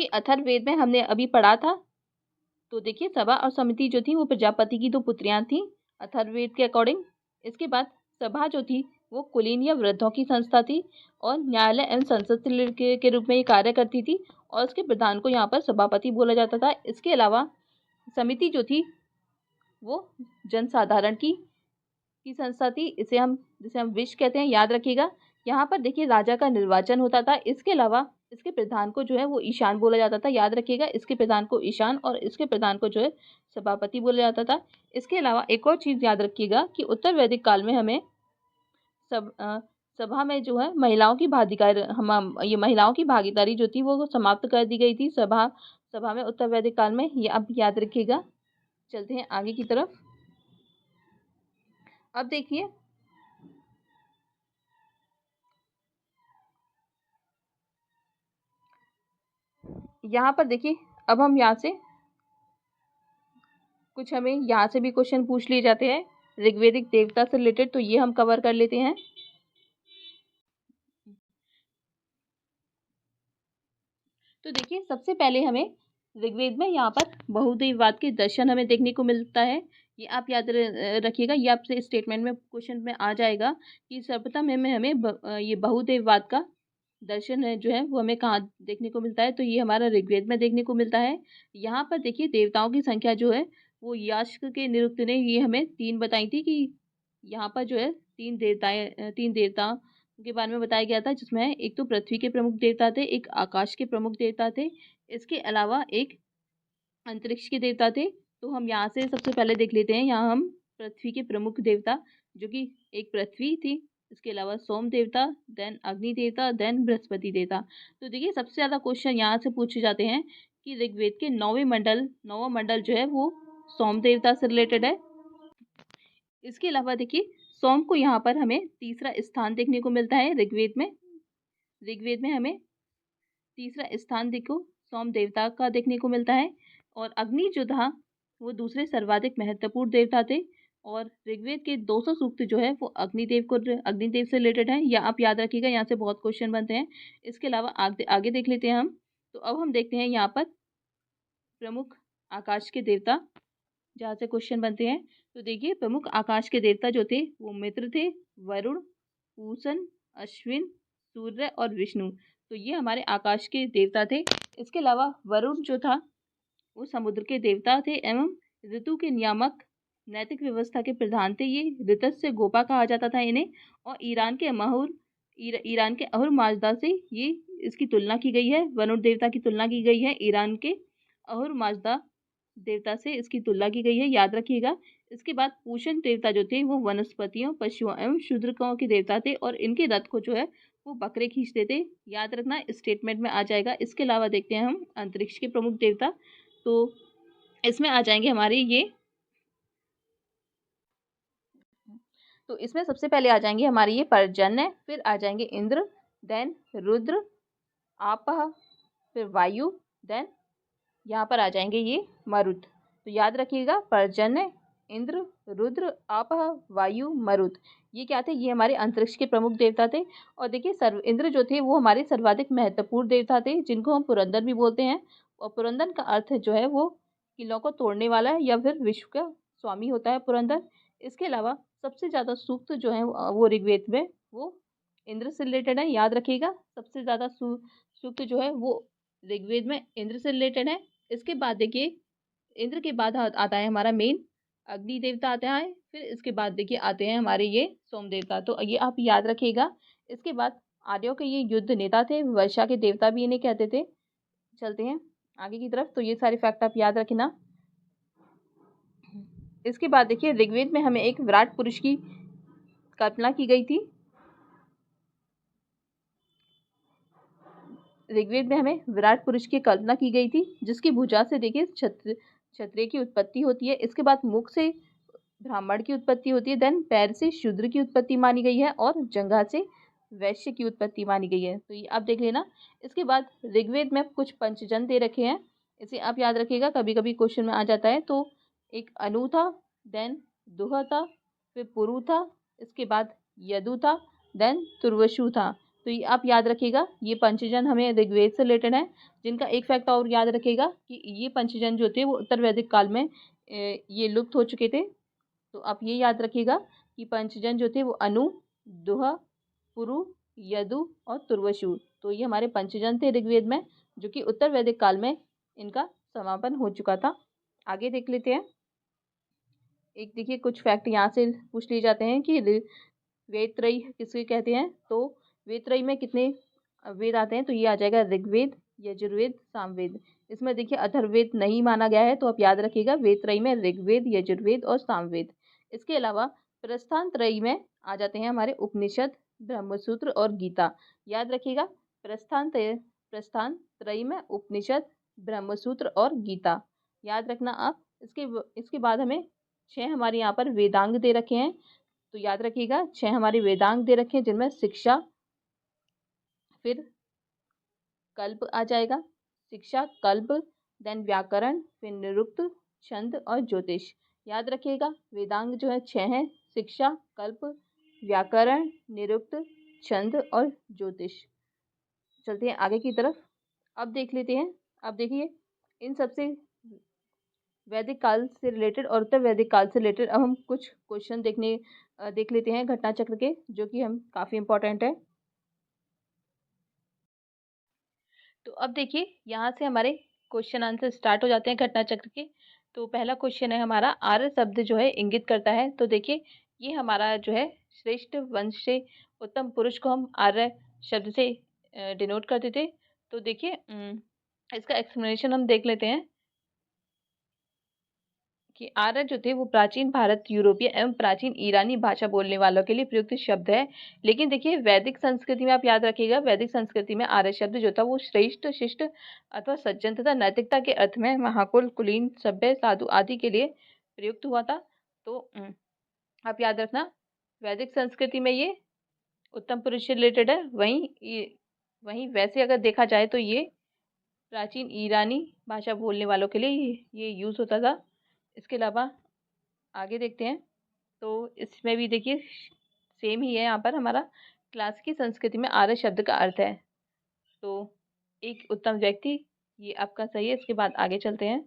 A: अथर्ववेद में हमने अभी पढ़ा था। तो देखिए सभा और समिति जो थी वो प्रजापति की 2 पुत्रियां थी अथर्ववेद के अकॉर्डिंग। इसके बाद सभा जो थी वो कुलीन या वृद्धों की संस्था थी और न्यायालय एवं संसद के रूप में ये कार्य करती थी, और उसके प्रधान को यहाँ पर सभापति बोला जाता था। इसके अलावा समिति जो थी वो जनसाधारण की संस्था थी। जिसे हम विश कहते हैं, याद रखिएगा। यहाँ पर देखिए राजा का निर्वाचन होता था। इसके अलावा इसके प्रधान को जो है वो ईशान बोला जाता था, याद रखिएगा। इसके प्रधान को ईशान और इसके प्रधान को जो है सभापति बोला जाता था। इसके अलावा एक और चीज याद रखिएगा कि उत्तर वैदिक काल में हमें सभा में जो है ये महिलाओं की भागीदारी जो थी वो समाप्त कर दी गई थी सभा में उत्तर वैदिक काल में, ये आप याद रखिएगा। चलते हैं आगे की तरफ। अब देखिए यहाँ पर देखिए, अब हम यहाँ से कुछ हमें यहाँ से भी क्वेश्चन पूछ लिए जाते हैं ऋग्वेदिक देवता से रिलेटेड, तो ये हम कवर कर लेते हैं। तो देखिए सबसे पहले हमें ऋग्वेद में यहाँ पर बहुदेववाद के दर्शन हमें देखने को मिलता है। ये आप याद रखिएगा, ये आपसे स्टेटमेंट में क्वेश्चन में आ जाएगा कि सर्वप्रथम में हमें ये बहुदेववाद का दर्शन है जो है वो हमें कहाँ देखने को मिलता है। तो ये हमारा ऋग्वेद में देखने को मिलता है। यहाँ पर देखिए देवताओं की संख्या जो है वो यास्क के निरुक्त ने ये हमें 3 बताई थी कि यहाँ पर जो है 3 देवता के बारे में बताया गया था, जिसमें एक तो पृथ्वी के प्रमुख देवता थे, एक आकाश के प्रमुख देवता थे, इसके अलावा एक अंतरिक्ष के देवता थे। तो हम यहाँ से सबसे पहले देख लेते हैं। यहाँ हम पृथ्वी के प्रमुख देवता जो कि एक पृथ्वी थी, इसके अलावा सोम देवता, देन अग्नि देवता, देन बृहस्पति देवता। तो देखिए सबसे ज़्यादा क्वेश्चन यहाँ से पूछे जाते हैं कि ऋग्वेद के नौवां मंडल जो है वो सोम देवता से रिलेटेड है। इसके अलावा देखिए सोम को यहाँ पर हमें तीसरा स्थान देखने को मिलता है ऋग्वेद में हमें तीसरा स्थान देखो सोम देवता का देखने को मिलता है। और अग्नि जो था वो दूसरे सर्वाधिक महत्वपूर्ण देवता थे, और ऋग्वेद के 200 सूक्त जो है वो अग्निदेव से रिलेटेड है, या आप याद रखिएगा, यहाँ से बहुत क्वेश्चन बनते हैं। इसके अलावा आगे देख लेते हैं हम। तो अब हम देखते हैं यहाँ पर प्रमुख आकाश के देवता जहाँ से क्वेश्चन बनते हैं। तो देखिए प्रमुख आकाश के देवता जो थे वो मित्र थे, वरुण, पूषण, अश्विन, सूर्य और विष्णु। तो ये हमारे आकाश के देवता थे। इसके अलावा वरुण जो था वो समुद्र के देवता थे एवं ऋतु के नियामक, नैतिक व्यवस्था के प्रधान थे। ये ऋतस्य गोपा कहा जाता था इन्हें। और ईरान के अहुर माजदा से ये इसकी तुलना की गई है, वरुण देवता की तुलना की गई है ईरान के अहुर माजदा देवता से इसकी तुलना की गई है, याद रखिएगा। इसके बाद पूषण देवता जो थे वो वनस्पतियों, पशुओं एवं शूद्रकों के देवता थे, और इनके रथ को जो है वो बकरे खींचते थे, याद रखना, स्टेटमेंट में आ जाएगा। इसके अलावा देखते हैं हम अंतरिक्ष के प्रमुख देवता। तो इसमें आ जाएंगे हमारे तो इसमें सबसे पहले आ जाएंगे हमारे ये पर्जन्य, फिर आ जाएंगे इंद्र, देन रुद्र, आपह, फिर वायु, देन यहाँ पर आ जाएंगे ये मरुत। तो याद रखिएगा पर्जन्य, इंद्र, रुद्र, आपह, वायु, मरुत, ये क्या थे? ये हमारे अंतरिक्ष के प्रमुख देवता थे। और देखिए इंद्र जो थे वो हमारे सर्वाधिक महत्वपूर्ण देवता थे, जिनको हम पुरंदर भी बोलते हैं। और पुरंदर का अर्थ जो है वो किलों को तोड़ने वाला है, या फिर विश्व का स्वामी होता है पुरंदर। इसके अलावा सबसे ज़्यादा सूक्त जो है वो ऋग्वेद में वो इंद्र से रिलेटेड है, याद रखिएगा। सबसे ज़्यादा सूक्त जो है वो ऋग्वेद में इंद्र से रिलेटेड है। इसके बाद देखिए इंद्र के बाद आता है हमारा मेन अग्नि देवता आता है। फिर इसके बाद देखिए आते हैं हमारे ये सोम देवता, तो ये आप याद रखिएगा। इसके बाद आर्यों के ये युद्ध नेता थे, वर्षा के देवता भी इन्हें कहते थे। चलते हैं आगे की तरफ, तो ये सारे फैक्ट आप याद रखना। इसके बाद देखिए ऋग्वेद में हमें एक विराट पुरुष की कल्पना की गई थी। ऋग्वेद में हमें विराट पुरुष की कल्पना की गई थी, जिसकी भुजा से देखिए क्षत्रिय की उत्पत्ति होती है। इसके बाद मुख से ब्राह्मण की उत्पत्ति होती है, देन पैर से शूद्र की उत्पत्ति मानी गई है, और जंघा से वैश्य की उत्पत्ति मानी गई है। तो ये आप देख लेना। इसके बाद ऋग्वेद में कुछ पंचजन दे रखे हैं, इसे आप याद रखिएगा, कभी कभी क्वेश्चन में आ जाता है। तो एक अनु था, देन दुह था, फिर पुरु था, इसके बाद यदु था, देन तुर्वशु था। तो ये आप याद रखिएगा, ये पंचजन हमें ऋग्वेद से रिलेटेड है। जिनका एक फैक्ट और याद रखिएगा कि ये पंचजन जो थे वो उत्तर वैदिक काल में ये लुप्त हो चुके थे। तो आप ये याद रखिएगा कि पंचजन जो थे वो अनु, दुह, पुरु, यदु और तुर्वशु, तो ये हमारे पंचजन थे ऋग्वेद में, जो कि उत्तर वैदिक काल में इनका समापन हो चुका था। आगे देख लेते हैं। एक देखिए कुछ फैक्ट यहाँ से पूछ लिए जाते हैं कि वेदत्रयी किसके कहते हैं। तो वेदत्रयी में कितने वेद आते हैं, तो ये आ जाएगा ऋग्वेद, यजुर्वेद, सामवेद। इसमें देखिए अथर्ववेद नहीं माना गया है, तो आप याद रखिएगा वेदत्रयी में ऋग्वेद, यजुर्वेद और सामवेद। इसके अलावा प्रस्थान त्रयी में आ जाते हैं हमारे उपनिषद, ब्रह्मसूत्र और गीता। याद रखिएगा प्रस्थान त्रयी में उपनिषद, ब्रह्मसूत्र और गीता याद रखना आप। इसके बाद हमें 6 हमारे यहाँ पर वेदांग दे रखे हैं, तो याद रखिएगा 6 हमारे वेदांग दे रखे हैं, जिनमें शिक्षा, फिर कल्प आ जाएगा, शिक्षा कल्प, देन व्याकरण, फिर निरुक्त, छंद और ज्योतिष। याद रखिएगा वेदांग जो है 6 हैं, शिक्षा, कल्प, व्याकरण, निरुक्त, छंद और ज्योतिष। चलते हैं आगे की तरफ, अब देख लेते हैं। अब देखिए इन सबसे वैदिक काल से रिलेटेड और उत्तर वैदिक काल से रिलेटेड अब हम कुछ क्वेश्चन देख लेते हैं घटना चक्र के, जो कि हम काफ़ी इंपॉर्टेंट है। तो अब देखिए यहाँ से हमारे क्वेश्चन आंसर स्टार्ट हो जाते हैं घटना चक्र के। तो पहला क्वेश्चन है हमारा, आर्य शब्द जो है इंगित करता है। तो देखिए ये हमारा जो है श्रेष्ठ वंश से उत्तम पुरुष को हम आर्य शब्द से डिनोट करते थे। तो देखिए इसका एक्सप्लेनेशन हम देख लेते हैं कि आर्य जो थे वो प्राचीन भारत, यूरोपीय एवं प्राचीन ईरानी भाषा बोलने वालों के लिए प्रयुक्त शब्द है। लेकिन देखिए वैदिक संस्कृति में आप याद रखिएगा, वैदिक संस्कृति में आर्य शब्द जो था वो श्रेष्ठ, शिष्ट अथवा सज्जन तथा नैतिकता के अर्थ में महाकुल, कुलीन, सभ्य, साधु आदि के लिए प्रयुक्त हुआ था। तो आप याद रखना वैदिक संस्कृति में ये उत्तम पुरुष से रिलेटेड है। वहीं वैसे अगर देखा जाए तो ये प्राचीन ईरानी भाषा बोलने वालों के लिए ये यूज़ होता था। इसके अलावा आगे देखते हैं, तो इसमें भी देखिए सेम ही है। यहाँ पर हमारा क्लास की संस्कृति में आर्य शब्द का अर्थ है तो एक उत्तम व्यक्ति, ये आपका सही है। इसके बाद आगे चलते हैं।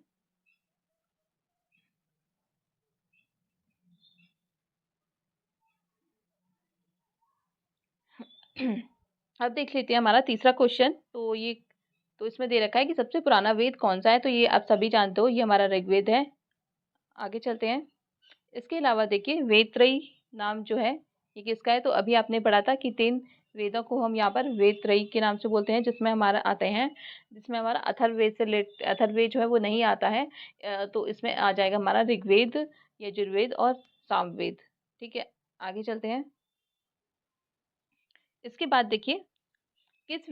A: अब देख लेते हैं हमारा तीसरा क्वेश्चन। तो इसमें दे रखा है कि सबसे पुराना वेद कौन सा है। तो ये आप सभी जानते हो, ये हमारा ऋग्वेद है। आगे चलते हैं। इसके अलावा देखिए वेदत्रयी नाम जो है ये किसका है। तो अभी आपने पढ़ा था कि 3 वेदों को हम यहाँ पर वेदत्रयी के नाम से बोलते हैं, जिसमें हमारा अथर्ववेद अथर्ववेद जो है वो नहीं आता है। तो इसमें आ जाएगा हमारा ऋग्वेद, यजुर्वेद और सामवेद। ठीक है, आगे चलते हैं। इसके बाद देखिए किस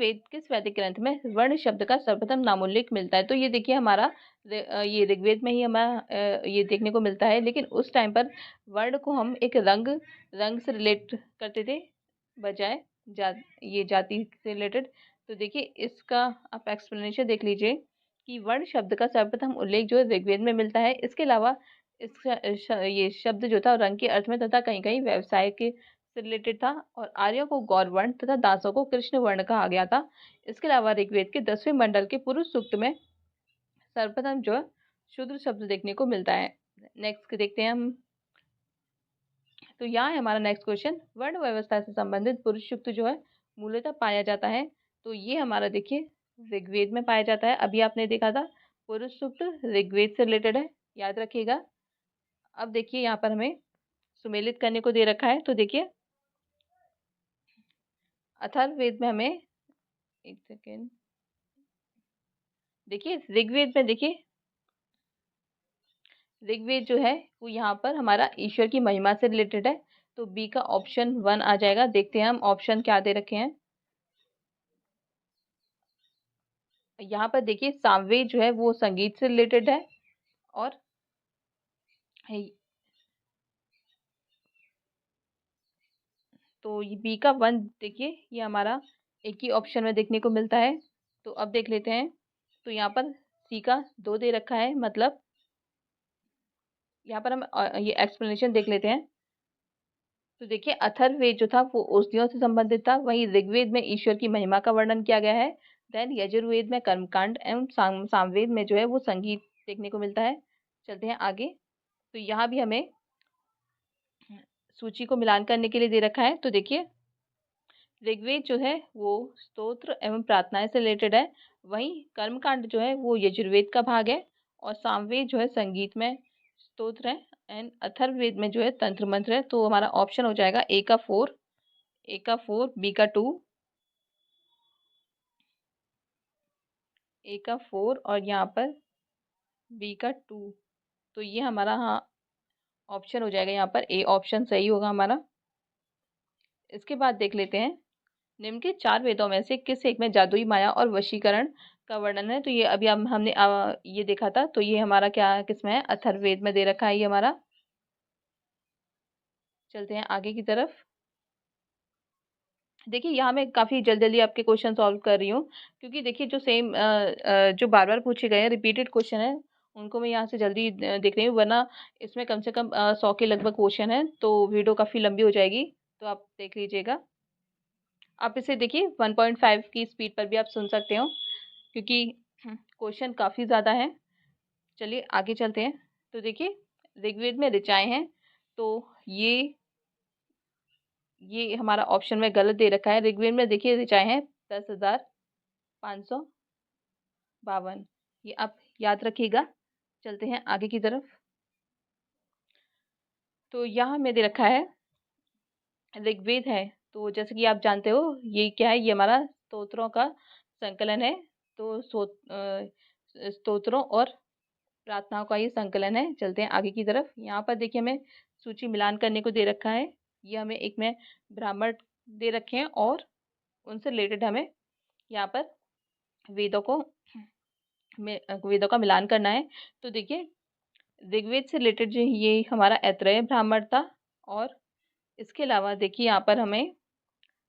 A: वैदिक ग्रंथ में वर्ण शब्द का सर्वप्रथम नामोल्लेख मिलता है। तो ये देखिए हमारा ये ऋग्वेद में ही हमारा ये देखने को मिलता है। लेकिन उस टाइम पर वर्ण को हम एक रंग से रिलेट करते थे, बजाय ये जाति से रिलेटेड। तो देखिए इसका आप एक्सप्लेनेशन देख लीजिए कि वर्ण शब्द का सर्वप्रथम उल्लेख जो ऋग्वेद में मिलता है। इसके अलावा ये शब्द जो था रंग के अर्थ में तथा कहीं कहीं व्यवसाय के से रिलेटेड था, और आर्यों को गौर वर्ण तथा दासों को कृष्ण वर्ण कहा गया था। इसके अलावा ऋग्वेद के 10वें मंडल के पुरुष सूक्त में सर्वप्रथम जो है शूद्र शब्द देखने को मिलता है। नेक्स्ट देखते हैं हम। तो यहाँ है हमारा नेक्स्ट क्वेश्चन, वर्ण व्यवस्था से संबंधित पुरुष सूक्त जो है मूलतः पाया जाता है। तो ये हमारा देखिए ऋग्वेद में पाया जाता है। अभी आपने देखा था पुरुष सूक्त ऋग्वेद से रिलेटेड है, याद रखिएगा। अब देखिए यहाँ पर हमें सुमेलित करने को दे रखा है, तो देखिए अथर्ववेद में हमें, एक सेकेंड, देखिए ऋग्वेद में, देखिए ऋग्वेद जो है वो यहाँ पर हमारा ईश्वर की महिमा से रिलेटेड है, तो बी का ऑप्शन 1 आ जाएगा। देखते हैं हम ऑप्शन क्या दे रखे हैं। यहाँ पर देखिए सामवेद जो है वो संगीत से रिलेटेड है, और तो ये बी का 1 देखिए ये हमारा एक ही ऑप्शन में देखने को मिलता है। तो अब देख लेते हैं, तो यहाँ पर सी का 2 दे रखा है, मतलब यहाँ पर हम ये एक्सप्लेनेशन देख लेते हैं। तो देखिए अथर्ववेद जो था वो औषधियों से संबंधित था, वहीं ऋग्वेद में ईश्वर की महिमा का वर्णन किया गया है। देन यजुर्वेद में कर्मकांड एवं सामवेद में जो है वो संगीत देखने को मिलता है। चलते हैं आगे। तो यहाँ भी हमें सूची को मिलान करने के लिए दे रखा है। तो देखिए ऋग्वेद जो है वो स्तोत्र एवं प्रार्थनाएं से रिलेटेड है, वहीं कर्मकांड जो है वो यजुर्वेद का भाग है, और सामवेद जो है संगीत में स्तोत्र है, एंड अथर्ववेद में जो है तंत्र मंत्र है। तो हमारा ऑप्शन हो जाएगा ए का 4, बी का 2, ए का 4 और यहाँ पर बी का 2। तो ये हमारा, हाँ, ऑप्शन हो जाएगा यहाँ पर ए ऑप्शन सही होगा हमारा। इसके बाद देख लेते हैं निम्न के 4 वेदों में से किस एक में जादुई माया और वशीकरण का वर्णन है। तो ये अभी हमने ये देखा था, तो ये हमारा क्या किसमें है, अथर्ववेद में दे रखा है ये हमारा। चलते हैं आगे की तरफ। देखिए यहाँ मैं काफ़ी जल्दी जल्दी आपके क्वेश्चन सॉल्व कर रही हूँ, क्योंकि देखिए जो सेम जो बार बार पूछे गए हैं रिपीटेड क्वेश्चन है, उनको मैं यहाँ से जल्दी देख रही हूँ, वरना इसमें कम से कम 100 के लगभग क्वेश्चन है, तो वीडियो काफ़ी लंबी हो जाएगी। तो आप देख लीजिएगा। आप इसे देखिए 1.5 की स्पीड पर भी आप सुन सकते हो, क्योंकि क्वेश्चन काफ़ी ज़्यादा है। चलिए आगे चलते हैं। तो देखिए ऋग्वेद में ऋचाएँ हैं, तो ये हमारा ऑप्शन में गलत दे रखा है। ऋग्वेद में देखिए ऋचाएँ हैं 10,552, ये आप याद रखिएगा। चलते हैं आगे की तरफ। तो यहाँ में दे रखा है ऋग्वेद है, तो जैसे कि आप जानते हो ये क्या है, ये हमारा स्तोत्रों का संकलन है। तो स्तोत्रों और प्रार्थनाओं का ये संकलन है। चलते हैं आगे की तरफ। यहाँ पर देखिए हमें सूची मिलान करने को दे रखा है। ये हमें एक में ब्राह्मण दे रखे हैं, और उनसे रिलेटेड हमें यहाँ पर वेदों को वेदों का मिलान करना है। तो देखिए ऋग्वेद से रिलेटेड जो ये हमारा ऐतरेय ब्राह्मण था, और इसके अलावा देखिए यहाँ पर हमें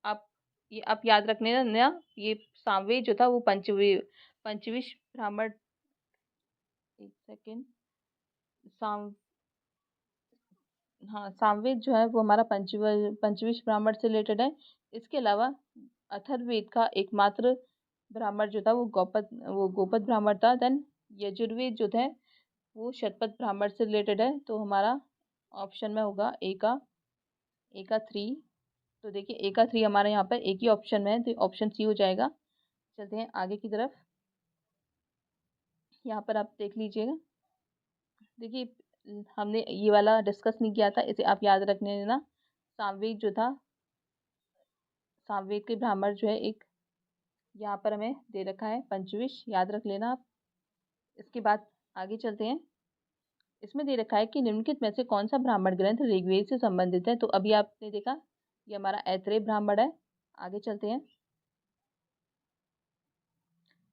A: आप ये आप याद रखने ना, ये सामवेद जो था वो पंचविश ब्राह्मण, एक सेकेंड, साम हाँ, सामवेद जो है वो हमारा पंचविश ब्राह्मण से रिलेटेड है। इसके अलावा अथर्ववेद का एकमात्र ब्राह्मण जो था वो गोपद ब्राह्मण था। देन यजुर्वेद जो थे वो शतपथ ब्राह्मण से रिलेटेड है, तो हमारा ऑप्शन में होगा ए का 3। तो देखिए ए का 3 हमारे यहाँ पर एक ही ऑप्शन में है, तो ऑप्शन सी हो जाएगा। चलते हैं आगे की तरफ। यहाँ पर आप देख लीजिएगा। देखिए हमने ये वाला डिस्कस नहीं किया था, इसे आप याद रखने देना। सामवेद जो था, सामवेद के ब्राह्मण जो है एक यहाँ पर हमें दे रखा है पंचविश, याद रख लेना आप। इसके बाद आगे चलते हैं। इसमें दे रखा है कि निम्नलिखित में से कौन सा ब्राह्मण ग्रंथ ऋग्वेद से संबंधित है। तो अभी आपने देखा ये हमारा ऐतरेय ब्राह्मण है। आगे चलते हैं।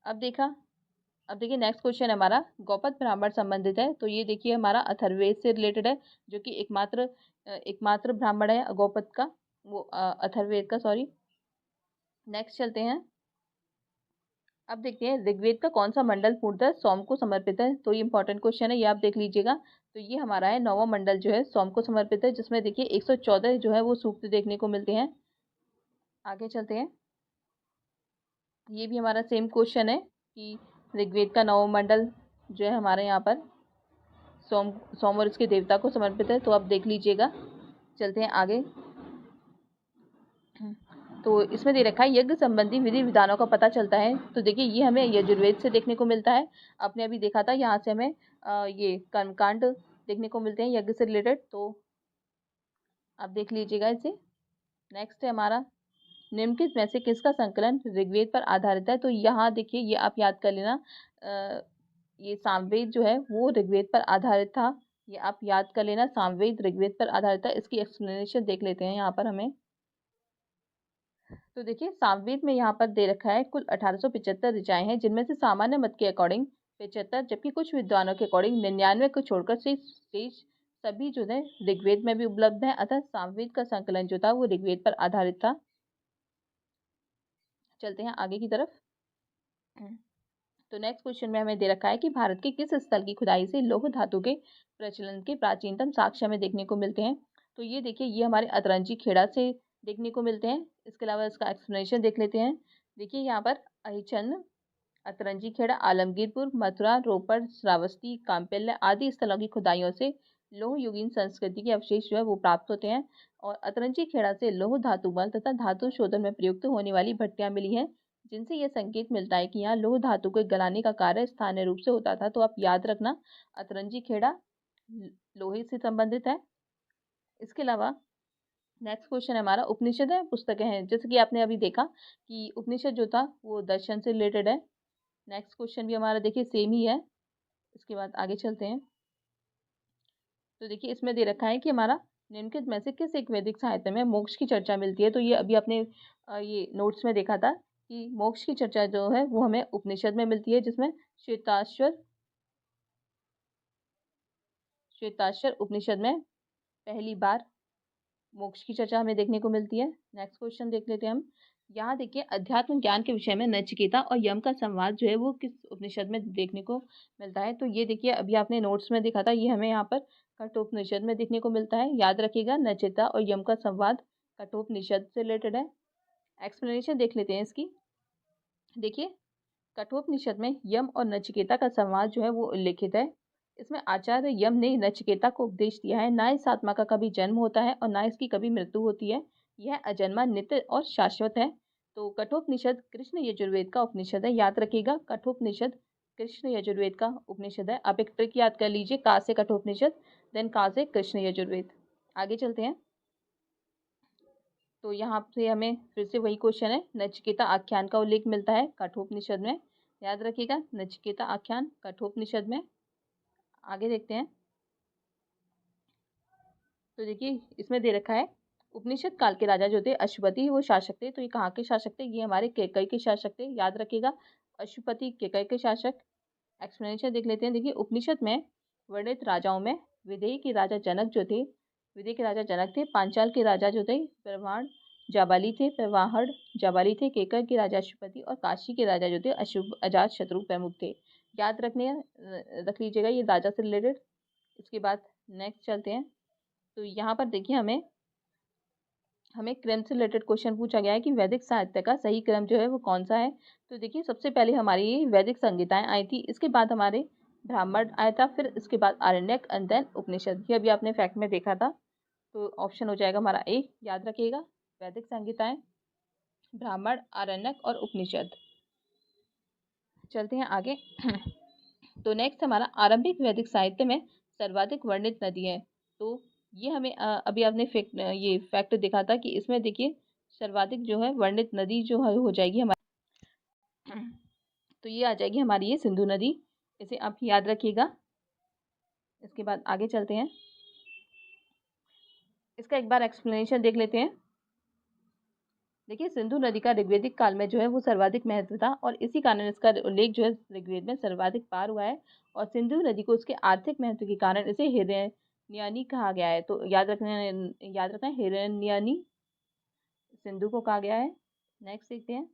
A: अब देखिए नेक्स्ट क्वेश्चन हमारा गौपद ब्राह्मण संबंधित है। तो ये देखिए हमारा अथर्ववेद से रिलेटेड है, जो कि एकमात्र ब्राह्मण है गौपद का, वो अथर्ववेद का, सॉरी। नेक्स्ट चलते हैं। अब देखते हैं ऋग्वेद का कौन सा मंडल पूर्णतः सोम को समर्पित है। तो ये इंपॉर्टेंट क्वेश्चन है, ये आप देख लीजिएगा। तो ये हमारा है 9वां मंडल जो है सोम को समर्पित है, जिसमें देखिए 114 जो है वो सूक्त देखने को मिलते हैं। आगे चलते हैं। ये भी हमारा सेम क्वेश्चन है कि ऋग्वेद का 9वां मंडल जो है हमारे यहाँ पर सोम और इसके देवता को समर्पित है, तो आप देख लीजिएगा। चलते हैं आगे। तो इसमें दे रखा है यज्ञ संबंधी विधि विधानों का पता चलता है। तो देखिए ये हमें यजुर्वेद से देखने को मिलता है। आपने अभी देखा था, यहाँ से हमें ये कर्मकांड देखने को मिलते हैं यज्ञ से रिलेटेड, तो आप देख लीजिएगा इसे। नेक्स्ट है हमारा, निम्नलिखित में से किसका संकलन ऋग्वेद पर आधारित है? तो यहाँ देखिए ये आप याद कर लेना, ये सामवेद जो है वो ऋग्वेद पर आधारित था। ये आप याद कर लेना, सामवेद ऋग्वेद पर आधारित था। इसकी एक्सप्लेनेशन देख लेते हैं यहाँ पर हमें। तो देखिए सामवेद में यहाँ पर दे रखा है कुल 1875 ऋचाएं हैं, जिनमें से सामान्य मत के अकॉर्डिंग 75, जबकि कुछ विद्वानों के अकॉर्डिंग 99 को छोड़कर शेष सभी जो है ऋग्वेद में भी उपलब्ध है। अतः सामवेद का संकलन जो था वो ऋग्वेद पर आधारित था। चलते हैं आगे की तरफ। तो नेक्स्ट क्वेश्चन में हमें दे रखा है कि भारत के किस स्थल की खुदाई से लौह धातु के प्रचलन के प्राचीनतम साक्ष्य हमें देखने को मिलते हैं? तो ये देखिए ये हमारे अतरंजी खेड़ा से देखने को मिलते हैं। इसके अलावा इसका एक्सप्लेनेशन देख लेते हैं। देखिए यहाँ पर अहिचन, अतरंजी खेड़ा, आलमगीरपुर, मथुरा, रोपड़, श्रावस्ती, काम्पैल्य आदि स्थलों की खुदाइयों से लौह युगीन संस्कृति के अवशेष जो है वो प्राप्त होते हैं। और अतरंजी खेड़ा से लौह धातु बल तथा धातु शोधन में प्रयुक्त होने वाली भट्टियां मिली हैं, जिनसे यह संकेत मिलता है कि यहाँ लौह धातु को गलाने का कार्य स्थानीय रूप से होता था। तो आप याद रखना, अतरंजी खेड़ा लोहे से संबंधित है। इसके अलावा नेक्स्ट क्वेश्चन हमारा उपनिषद है पुस्तकें हैं, जैसे कि आपने अभी देखा कि उपनिषद जो था वो दर्शन से रिलेटेड है। नेक्स्ट क्वेश्चन भी हमारा देखिए सेम ही है। इसके बाद आगे चलते हैं। तो देखिए इसमें दे रखा है कि हमारा निम्नलिखित में से किस एक वैदिक साहित्य में मोक्ष की चर्चा मिलती है? तो ये अभी आपने ये नोट्स में देखा था कि मोक्ष की चर्चा जो है वो हमें उपनिषद में मिलती है, जिसमें श्वेताश्वर उपनिषद में पहली बार मोक्ष की चर्चा हमें देखने को मिलती है। नेक्स्ट क्वेश्चन देख लेते हैं हम। यहाँ देखिए अध्यात्म ज्ञान के विषय में नचिकेता और यम का संवाद जो है वो किस उपनिषद में देखने को मिलता है? तो ये देखिए अभी आपने नोट्स में देखा था, ये हमें यहाँ पर कठोपनिषद में देखने को मिलता है। याद रखिएगा, नचिकेता और यम का संवाद कठोपनिषद से रिलेटेड है। एक्सप्लेनेशन देख लेते हैं इसकी। देखिए कठोपनिषद में यम और नचिकेता का संवाद जो है वो उल्लेखित है। इसमें आचार्य यम ने नचिकेता को उपदेश दिया है, ना इस आत्मा का कभी जन्म होता है और ना इसकी कभी मृत्यु होती है, यह अजन्मा, नित्य और शाश्वत है। तो कठोपनिषद कृष्ण यजुर्वेद का उपनिषद है। याद रखिएगा, कठोपनिषद कृष्ण यजुर्वेद का उपनिषद है। आप एक ट्रिक याद कर लीजिए, का से कठोपनिषद, देन का से कृष्ण यजुर्वेद। आगे चलते हैं। तो यहाँ से हमें फिर से वही क्वेश्चन है, नचिकेता आख्यान का उल्लेख मिलता है कठोपनिषद में। याद रखिएगा, नचिकेता आख्यान कठोपनिषद में। आगे देखते हैं। तो देखिए इसमें दे रखा है उपनिषद काल के राजा जो थे अशुपति, वो शासक थे। तो ये कहाँ के शासक थे? ये हमारे केकई के शासक थे। याद रखिएगा, अशुपति केकई के शासक। एक्सप्लेनेशन देख लेते हैं। देखिए उपनिषद में वर्णित राजाओं में विदेह के राजा जनक जो थे, विदेह के राजा जनक थे। पांचाल के राजा जो थे प्रवाहण जाबाली थे, प्रवाहण जाबाली थे। केकय के राजा अशुपति और काशी के राजा जो थे अजात शत्रु प्रमुख थे। याद रख लीजिएगा, ये राजा से रिलेटेड। इसके बाद नेक्स्ट चलते हैं। तो यहाँ पर देखिए हमें क्रम से रिलेटेड क्वेश्चन पूछा गया है कि वैदिक साहित्य का सही क्रम जो है वो कौन सा है? तो देखिए सबसे पहले हमारी वैदिक संहिताएं आई थी, इसके बाद हमारे ब्राह्मण आया था, फिर इसके बाद आरण्यक एंड देन उपनिषद। ये अभी आपने फैक्ट में देखा था। तो ऑप्शन हो जाएगा हमारा ए। याद रखिएगा, वैदिक संहिताएं, ब्राह्मण, आरण्यक और उपनिषद। चलते हैं आगे। तो नेक्स्ट हमारा आरंभिक वैदिक साहित्य में सर्वाधिक वर्णित नदी है। तो ये हमें अभी आपने ये फैक्ट देखा था कि इसमें देखिए सर्वाधिक जो है वर्णित नदी जो है हो जाएगी हमारी, तो ये आ जाएगी हमारी ये सिंधु नदी। इसे आप याद रखिएगा। इसके बाद आगे चलते हैं। इसका एक बार एक्सप्लेनेशन देख लेते हैं। देखिए सिंधु नदी का ऋग्वेदिक काल में जो है वो सर्वाधिक महत्व था और इसी कारण इसका उल्लेख जो है ऋग्वेद में सर्वाधिक बार हुआ है। और सिंधु नदी को उसके आर्थिक महत्व के कारण इसे हिरण्यानी कहा गया है। तो याद रखना हिरण्यानी सिंधु को कहा गया है। नेक्स्ट देखते हैं।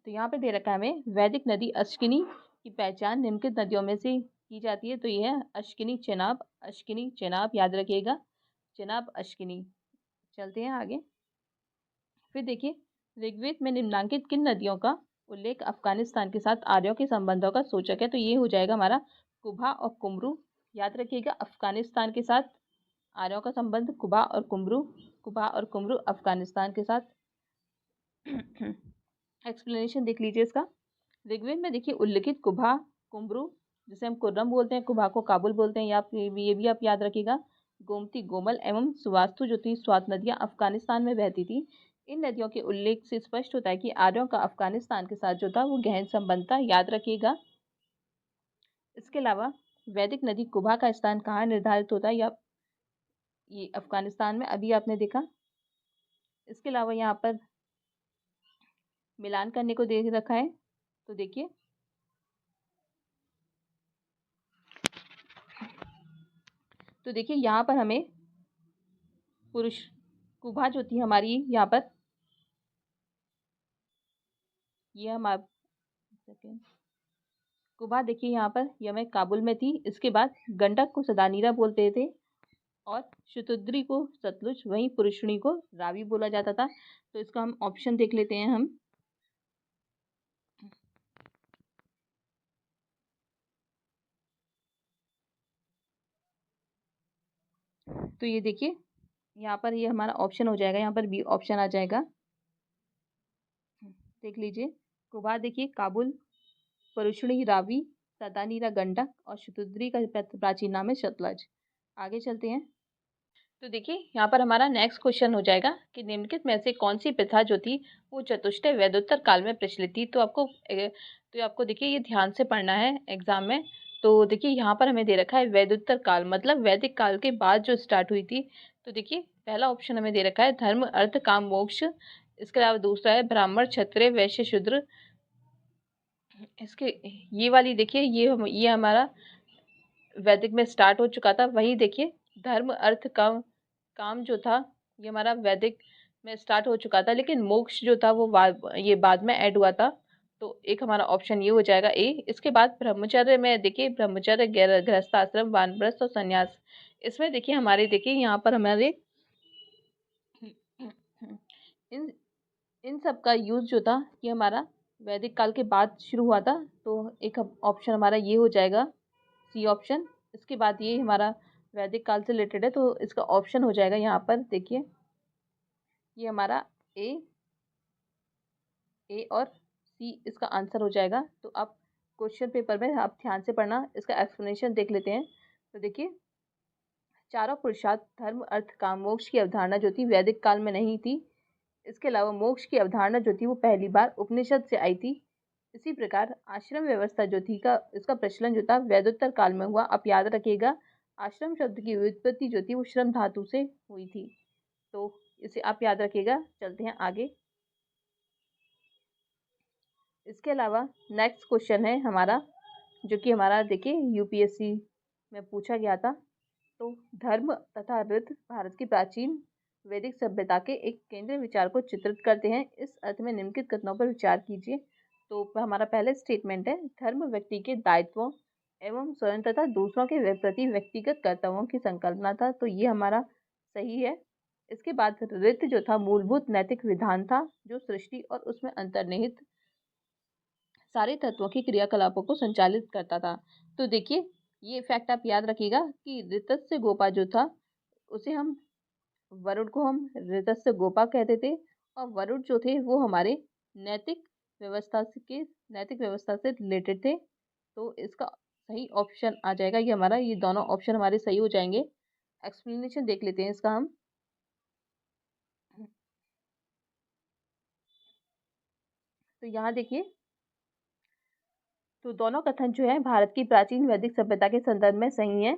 A: तो यहाँ पे दे रखा है हमें वैदिक नदी अश्किनी की पहचान निम्नलिखित नदियों में से की जाती है। तो ये है अश्किनी चेनाब, अश्किनी चेनाब। याद रखिएगा, चेनाब अश्किनी। चलते हैं आगे। फिर देखिए ऋग्वेद में निम्नांकित किन नदियों का उल्लेख अफगानिस्तान के साथ आर्यों के संबंधों का सूचक है? तो ये हो जाएगा हमारा कुबा और कुमरू। याद रखिएगा, अफगानिस्तान के साथ आर्यों का संबंध कुबा और कुमरू, कुबा और कुमरू अफगानिस्तान के साथ। एक्सप्लेनेशन देख लीजिए इसका। ऋग्वेद में देखिए उल्लिखित कुभा, कुम्भरू, जिसे हम कुर्रम बोलते हैं, कुभा को काबुल बोलते हैं, या आप ये भी आप याद रखिएगा। गोमती, गोमल एवं सुवास्तु जो थी, स्वात नदियां अफगानिस्तान में बहती थी। इन नदियों के उल्लेख से स्पष्ट होता है कि आर्यों का अफगानिस्तान के साथ जो था वो गहन संबंध था, याद रखिएगा। इसके अलावा वैदिक नदी कुभा का स्थान कहाँ निर्धारित होता है, या ये अफगानिस्तान में, अभी आपने देखा। इसके अलावा यहाँ पर मिलान करने को दे रखा है, तो देखिए यहाँ पर हमें पुरुष कुभा जो थी हमारी, यहाँ पर ये हमारा सेकेंड कुभा देखिए यहाँ पर ये हमें काबुल में थी। इसके बाद गंडक को सदानीरा बोलते थे और शतुद्री को सतलुज, वहीं पुरुषणी को रावी बोला जाता था। तो इसका हम ऑप्शन देख लेते हैं हम। तो ये देखिए यहाँ पर ये हमारा ऑप्शन हो जाएगा, यहाँ पर बी ऑप्शन आ जाएगा। देख लीजिए कुभा देखिए काबुल, पुरुषणी रावी, सदानीरा गंडक और शतुद्री का प्राचीन नाम है सतलज। आगे चलते हैं। तो देखिए यहाँ पर हमारा नेक्स्ट क्वेश्चन हो जाएगा कि निम्नलिखित में से कौन सी प्रथा जो थी वो चतुष्टय वैदोत्तर काल में प्रचलित थी। तो आपको देखिए ये ध्यान से पढ़ना है एग्जाम में। तो देखिए यहाँ पर हमें दे रखा है वैदोत्तर काल, मतलब वैदिक काल के बाद जो स्टार्ट हुई थी। तो देखिए पहला ऑप्शन हमें दे रखा है धर्म अर्थ काम मोक्ष। इसके अलावा दूसरा है ब्राह्मण क्षत्रिय वैश्य शूद्र। इसके ये वाली देखिए ये हमारा वैदिक में स्टार्ट हो चुका था। वही देखिए धर्म अर्थ काम काम जो था ये हमारा वैदिक में स्टार्ट हो चुका था, लेकिन मोक्ष जो था वो ये बाद में ऐड हुआ था। तो एक हमारा ऑप्शन ये हो जाएगा ए। इसके बाद ब्रह्मचर्य में देखिए ब्रह्मचर्य, गृहस्थ आश्रम, वानप्रस्थ और संन्यास। इसमें देखिए हमारे देखिए यहाँ पर हमारे इन इन सब का यूज जो था ये हमारा वैदिक काल के बाद शुरू हुआ था। तो एक ऑप्शन हमारा ये हो जाएगा सी ऑप्शन। इसके बाद ये हमारा वैदिक काल से रिलेटेड है, तो इसका ऑप्शन हो जाएगा यहाँ पर देखिए ये हमारा ए और सी इसका आंसर हो जाएगा। तो आप क्वेश्चन पेपर में आप ध्यान से पढ़ना, इसका एक्सप्लेनेशन देख लेते हैं। तो देखिए चारों पुरुषार्थ धर्म अर्थ काम मोक्ष की अवधारणा जो थी वैदिक काल में नहीं थी। इसके अलावा मोक्ष की अवधारणा जो थी वो पहली बार उपनिषद से आई थी। इसी प्रकार आश्रम व्यवस्था जो थी का इसका प्रचलन जो था वैदोत्तर काल में हुआ। आप याद रखिएगा आश्रम शब्द की व्युत्पत्ति जो थी वो श्रम धातु से हुई थी। तो इसे आप याद रखिएगा। चलते हैं आगे। इसके अलावा नेक्स्ट क्वेश्चन है हमारा, जो कि हमारा देखिए यूपीएससी में पूछा गया था। तो धर्म तथा ऋत भारत की प्राचीन वैदिक सभ्यता के एक केंद्रीय विचार को चित्रित करते हैं। इस अर्थ में निम्नलिखित कथनों पर विचार कीजिए। तो हमारा पहला स्टेटमेंट है धर्म व्यक्ति के दायित्वों एवं स्वयं तथा दूसरों के प्रति व्यक्तिगत कर्तव्यों की संकल्पना था। तो ये हमारा सही है। इसके बाद ऋत जो था मूलभूत नैतिक विधान था जो सृष्टि और उसमें अंतर्निहित सारे तत्वों की क्रियाकलापों को संचालित करता था। तो देखिए ये फैक्ट आप याद रखिएगा कि ऋतस्य गोपा जो था उसे हम वरुण को हम ऋतस्य गोपा कहते थे, और वरुण जो थे वो हमारे नैतिक नैतिक व्यवस्था से रिलेटेड थे। तो इसका सही ऑप्शन आ जाएगा ये हमारा, ये दोनों ऑप्शन हमारे सही हो जाएंगे। एक्सप्लेनेशन देख लेते हैं इसका हम। तो यहाँ देखिए तो दोनों कथन जो है भारत की प्राचीन वैदिक सभ्यता के संदर्भ में सही है।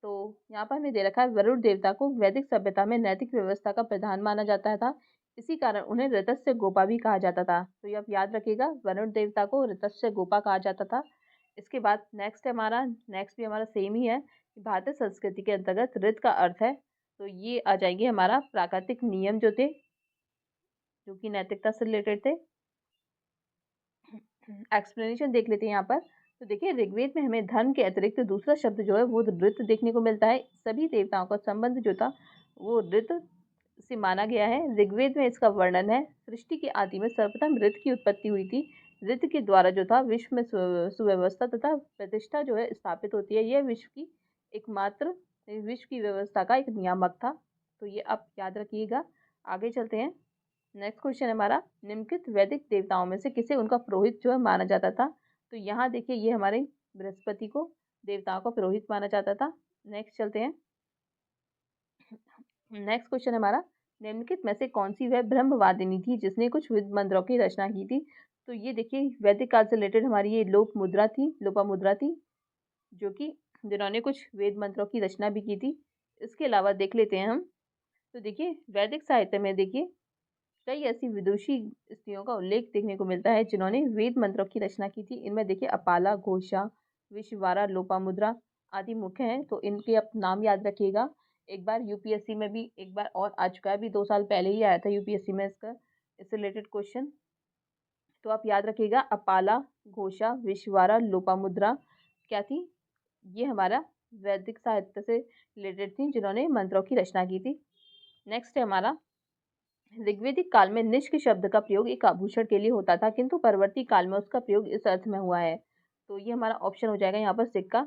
A: तो यहाँ पर हमें दे रखा है वरुण देवता को वैदिक सभ्यता में नैतिक व्यवस्था का प्रधान माना जाता था। इसी कारण उन्हें ऋतस्य गोपा भी कहा जाता था। तो ये आप याद रखिएगा वरुण देवता को ऋतस्य गोपा कहा जाता था। इसके बाद नेक्स्ट भी हमारा सेम ही है कि भारतीय संस्कृति के अंतर्गत ऋत का अर्थ है। तो ये आ जाएंगे हमारा प्राकृतिक नियम जो थे जो कि नैतिकता से रिलेटेड थे। एक्सप्लेनेशन देख लेते हैं यहाँ पर। तो देखिए ऋग्वेद में हमें धर्म के अतिरिक्त दूसरा शब्द जो है वो ऋत देखने को मिलता है। सभी देवताओं का संबंध जो था वो ऋत से माना गया है। ऋग्वेद में इसका वर्णन है सृष्टि की आदि में सर्वप्रथम ऋत की उत्पत्ति हुई थी। ऋत के द्वारा जो था विश्व में सुव्यवस्था तथा प्रतिष्ठा जो है स्थापित होती है। यह विश्व की व्यवस्था का एक नियामक था। तो ये आप याद रखिएगा। आगे चलते हैं। नेक्स्ट क्वेश्चन है हमारा, निम्नलिखित वैदिक देवताओं में से किसे उनका पुरोहित जो है माना जाता था? तो यहाँ देखिए ये हमारे बृहस्पति को देवताओं का पुरोहित माना जाता था। नेक्स्ट चलते हैं। नेक्स्ट क्वेश्चन है हमारा, निम्नलिखित में से कौन सी वह ब्रह्मवादिनी थी जिसने कुछ वेद मंत्रों की रचना की थी? तो ये देखिए वैदिक काल से रिलेटेड हमारी ये लोपामुद्रा थी, जो कि जिन्होंने कुछ वेद मंत्रों की रचना भी की थी। इसके अलावा देख लेते हैं हम। तो देखिए वैदिक साहित्य में देखिए कई ऐसी विदुषी स्त्रियों का उल्लेख देखने को मिलता है जिन्होंने वेद मंत्रों की रचना की थी। इनमें देखिए अपाला, घोषा, विश्ववारा, लोपामुद्रा आदि मुख्य हैं। तो इनके आप नाम याद रखिएगा। एक बार यूपीएससी में भी एक बार और आ चुका है, अभी 2 साल पहले ही आया था यूपीएससी में इससे रिलेटेड क्वेश्चन। तो आप याद रखिएगा अपाला, घोषा, विश्ववारा, लोपामुद्रा क्या थी? ये हमारा वैदिक साहित्य से रिलेटेड थी जिन्होंने मंत्रों की रचना की थी। नेक्स्ट है हमारा, ऋग्वेदिक काल में निष्क शब्द का प्रयोग एक आभूषण के लिए होता था, किंतु परवर्ती काल में उसका प्रयोग इस अर्थ में हुआ है। तो ये हमारा ऑप्शन हो जाएगा यहाँ पर सिक्का।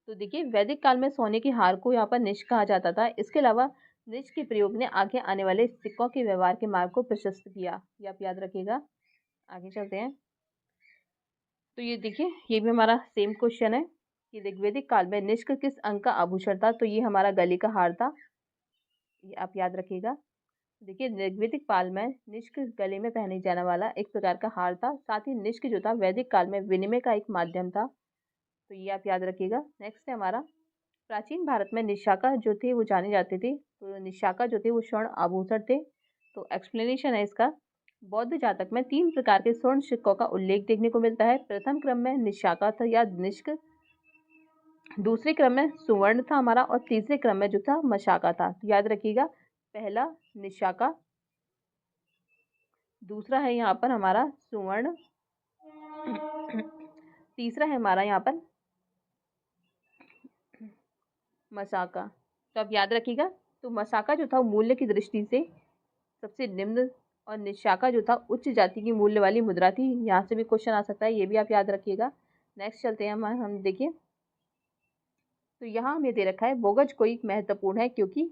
A: तो देखिए वैदिक काल में सोने के हार को यहाँ पर निष्क कहा जाता था। इसके अलावा निष्क के प्रयोग ने आगे आने वाले सिक्कों के व्यवहार के मार्ग को प्रशस्त किया। ये आप याद रखिएगा। आगे चलते हैं। तो ये देखिए ये भी हमारा सेम क्वेश्चन है कि ऋग्वेदिक काल में निष्क किस अंग का आभूषण था? तो ये हमारा गले का हार था। ये आप याद रखिएगा। देखिए ऋग्वेदिक काल में निष्क गले में पहने जाने वाला एक प्रकार का हार था। साथ ही निष्क जो था वैदिक काल में विनिमय का एक माध्यम था। तो ये आप याद रखिएगा। नेक्स्ट है हमारा, प्राचीन भारत में निशाका जो थे वो जाने जाते थे। तो निशाका जो थे वो स्वर्ण आभूषण थे। तो एक्सप्लेनेशन है इसका, बौद्ध जातक में 3 प्रकार के स्वर्ण सिक्कों का उल्लेख देखने को मिलता है। प्रथम क्रम में निशाका था या निष्क, दूसरे क्रम में सुवर्ण था हमारा, और तीसरे क्रम में जो था मशाका था। तो याद रखिएगा, पहला निशाका, दूसरा है यहाँ पर हमारा सुवर्ण, तीसरा है हमारा यहाँ पर मसाका। तो आप याद रखिएगा। तो मसाका जो था वो मूल्य की दृष्टि से सबसे निम्न, और निशाका जो था उच्च जाति की मूल्य वाली मुद्रा थी। यहाँ से भी क्वेश्चन आ सकता है, ये भी आप याद रखिएगा। नेक्स्ट चलते हैं हम देखिए। तो यहाँ हमें दे रखा है बोगज कोई महत्वपूर्ण है क्योंकि,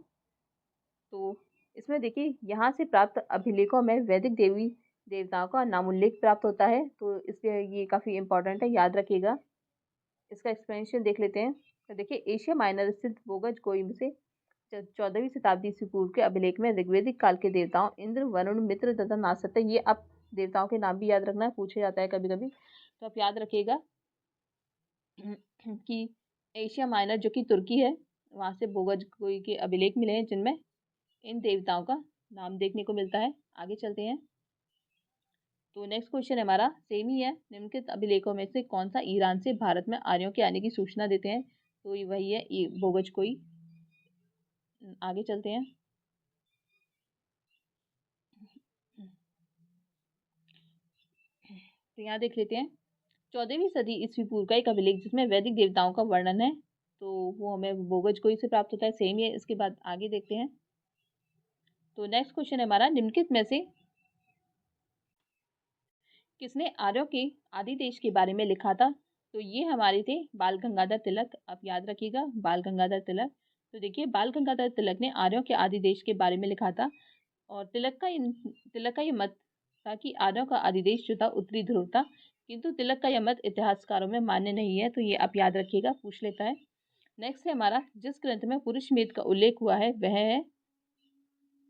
A: तो इसमें देखिए यहाँ से प्राप्त अभिलेखों में वैदिक देवी देवताओं का नाम उल्लेख प्राप्त होता है। तो इसलिए ये काफ़ी इंपॉर्टेंट है, याद रखिएगा। इसका एक्सप्लेनेशन देख लेते हैं। तो देखिए एशिया माइनर स्थित बोगज कोई से 14वीं शताब्दी ईस्वी पूर्व के अभिलेख में ऋग्वेदिक काल के देवताओं इंद्र, वरुण, मित्र तथा नासत्य, ये आप देवताओं के नाम भी याद रखना है, पूछे जाता है कभी कभी। तो आप याद रखिएगा कि एशिया माइनर जो कि तुर्की है, वहाँ से बोगज कोई के अभिलेख मिले हैं जिनमें इन देवताओं का नाम देखने को मिलता है। आगे चलते हैं। तो नेक्स्ट क्वेश्चन है हमारा सेम ही है, निम्नलिखित अभिलेखों में से कौन सा ईरान से भारत में आर्यों के आने की सूचना देते हैं? तो ये वही है बोगज कोई। आगे चलते हैं। तो यहाँ देख लेते हैं 14वीं सदी ईस्वी पूर्व का एक अभिलेख जिसमें वैदिक देवताओं का वर्णन है। तो वो हमें बोगज कोई से प्राप्त होता है, सेम ही है। इसके बाद आगे देखते हैं। तो नेक्स्ट क्वेश्चन है हमारा, निम्नलिखित में से किसने आर्यों के आदि देश के बारे में लिखा था? तो ये हमारे थे बाल गंगाधर तिलक। आप याद रखिएगा, बाल गंगाधर तिलक। तो देखिए बाल गंगाधर तिलक ने आर्यों के आदि देश के बारे में लिखा था। और तिलक का ये मत था कि आर्यों का आदि देश जो था उत्तरी ध्रुव था, किंतु तिलक का यह मत इतिहासकारों में मान्य नहीं है। तो ये आप याद रखिएगा, पूछ लेता है। नेक्स्ट है हमारा, जिस ग्रंथ में पुरुष मेद का उल्लेख हुआ है वह है,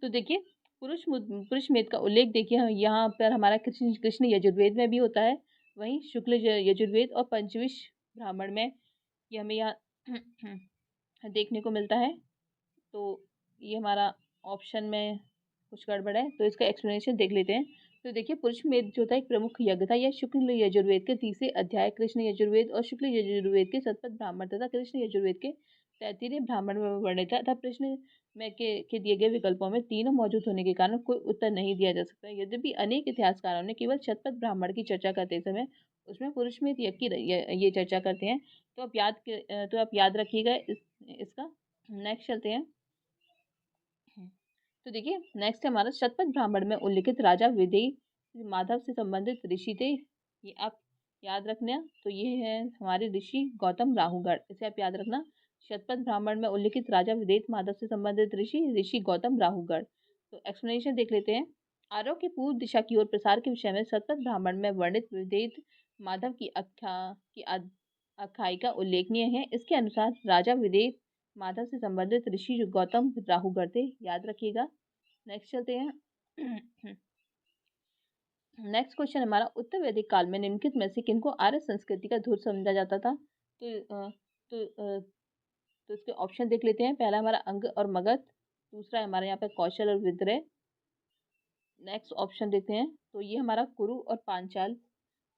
A: तो देखिए पुरुष मेद का उल्लेख देखिए यहाँ पर हमारा कृष्ण यजुर्वेद में भी होता है, वहीं शुक्ल यजुर्वेद और पंचविश ब्राह्मण में ये हमें यहाँ देखने को मिलता है। तो ये हमारा ऑप्शन में कुछ गड़बड़ है, तो इसका एक्सप्लेनेशन देख लेते हैं। तो देखिए पुरुष मेद जो था एक प्रमुख यज्ञ था। यह शुक्ल यजुर्वेद के 30वें अध्याय कृष्ण यजुर्वेद और शुक्ल यजुर्वेद के शतपथ ब्राह्मण तथा कृष्ण यजुर्वेद के 33वें ब्राह्मण में वर्णित था। प्रश्न में के दिए गए विकल्पों में तीनों मौजूद होने के कारण कोई उत्तर नहीं दिया जा सकता। यद्यपि अनेक इतिहासकारों ने केवल शतपथ ब्राह्मण की चर्चा करते समय उसमें पुरुष मेद यज्ञ की ये चर्चा करते हैं। तो आप याद रखिएगा इसका। नेक्स्ट चलते हैं। तो देखिए नेक्स्ट है हमारा, शतपथ ब्राह्मण में उल्लिखित राजा विदेही माधव से संबंधित ऋषि थे। ये आप याद रखना। तो ये है हमारे ऋषि गौतम राहुगढ़, इसे आप याद रखना। शतपथ ब्राह्मण में उल्लिखित राजा विदेह माधव से संबंधित ऋषि गौतम राहुगढ़। तो एक्सप्लेनेशन देख लेते हैं। आरव के पूर्व दिशा की ओर प्रसार के विषय में शतपथ ब्राह्मण में वर्णित विदेत माधव की आख्यायिका उल्लेखनीय है। इसके अनुसार राजा विदेत माधव से संबंधित ऋषि गौतम राहुगढ़ थे, याद रखिएगा। नेक्स्ट चलते हैं। नेक्स्ट क्वेश्चन हमारा, उत्तर वैदिक काल में निम्नलिखित में से किनको आर्य संस्कृति का धूर समझा जाता था? तो इसके ऑप्शन देख लेते हैं। पहला हमारा अंग और मगध, दूसरा हमारे यहाँ पे कौशल और विद्रय। नेक्स्ट ऑप्शन देखते हैं, तो ये हमारा कुरु और पांचाल।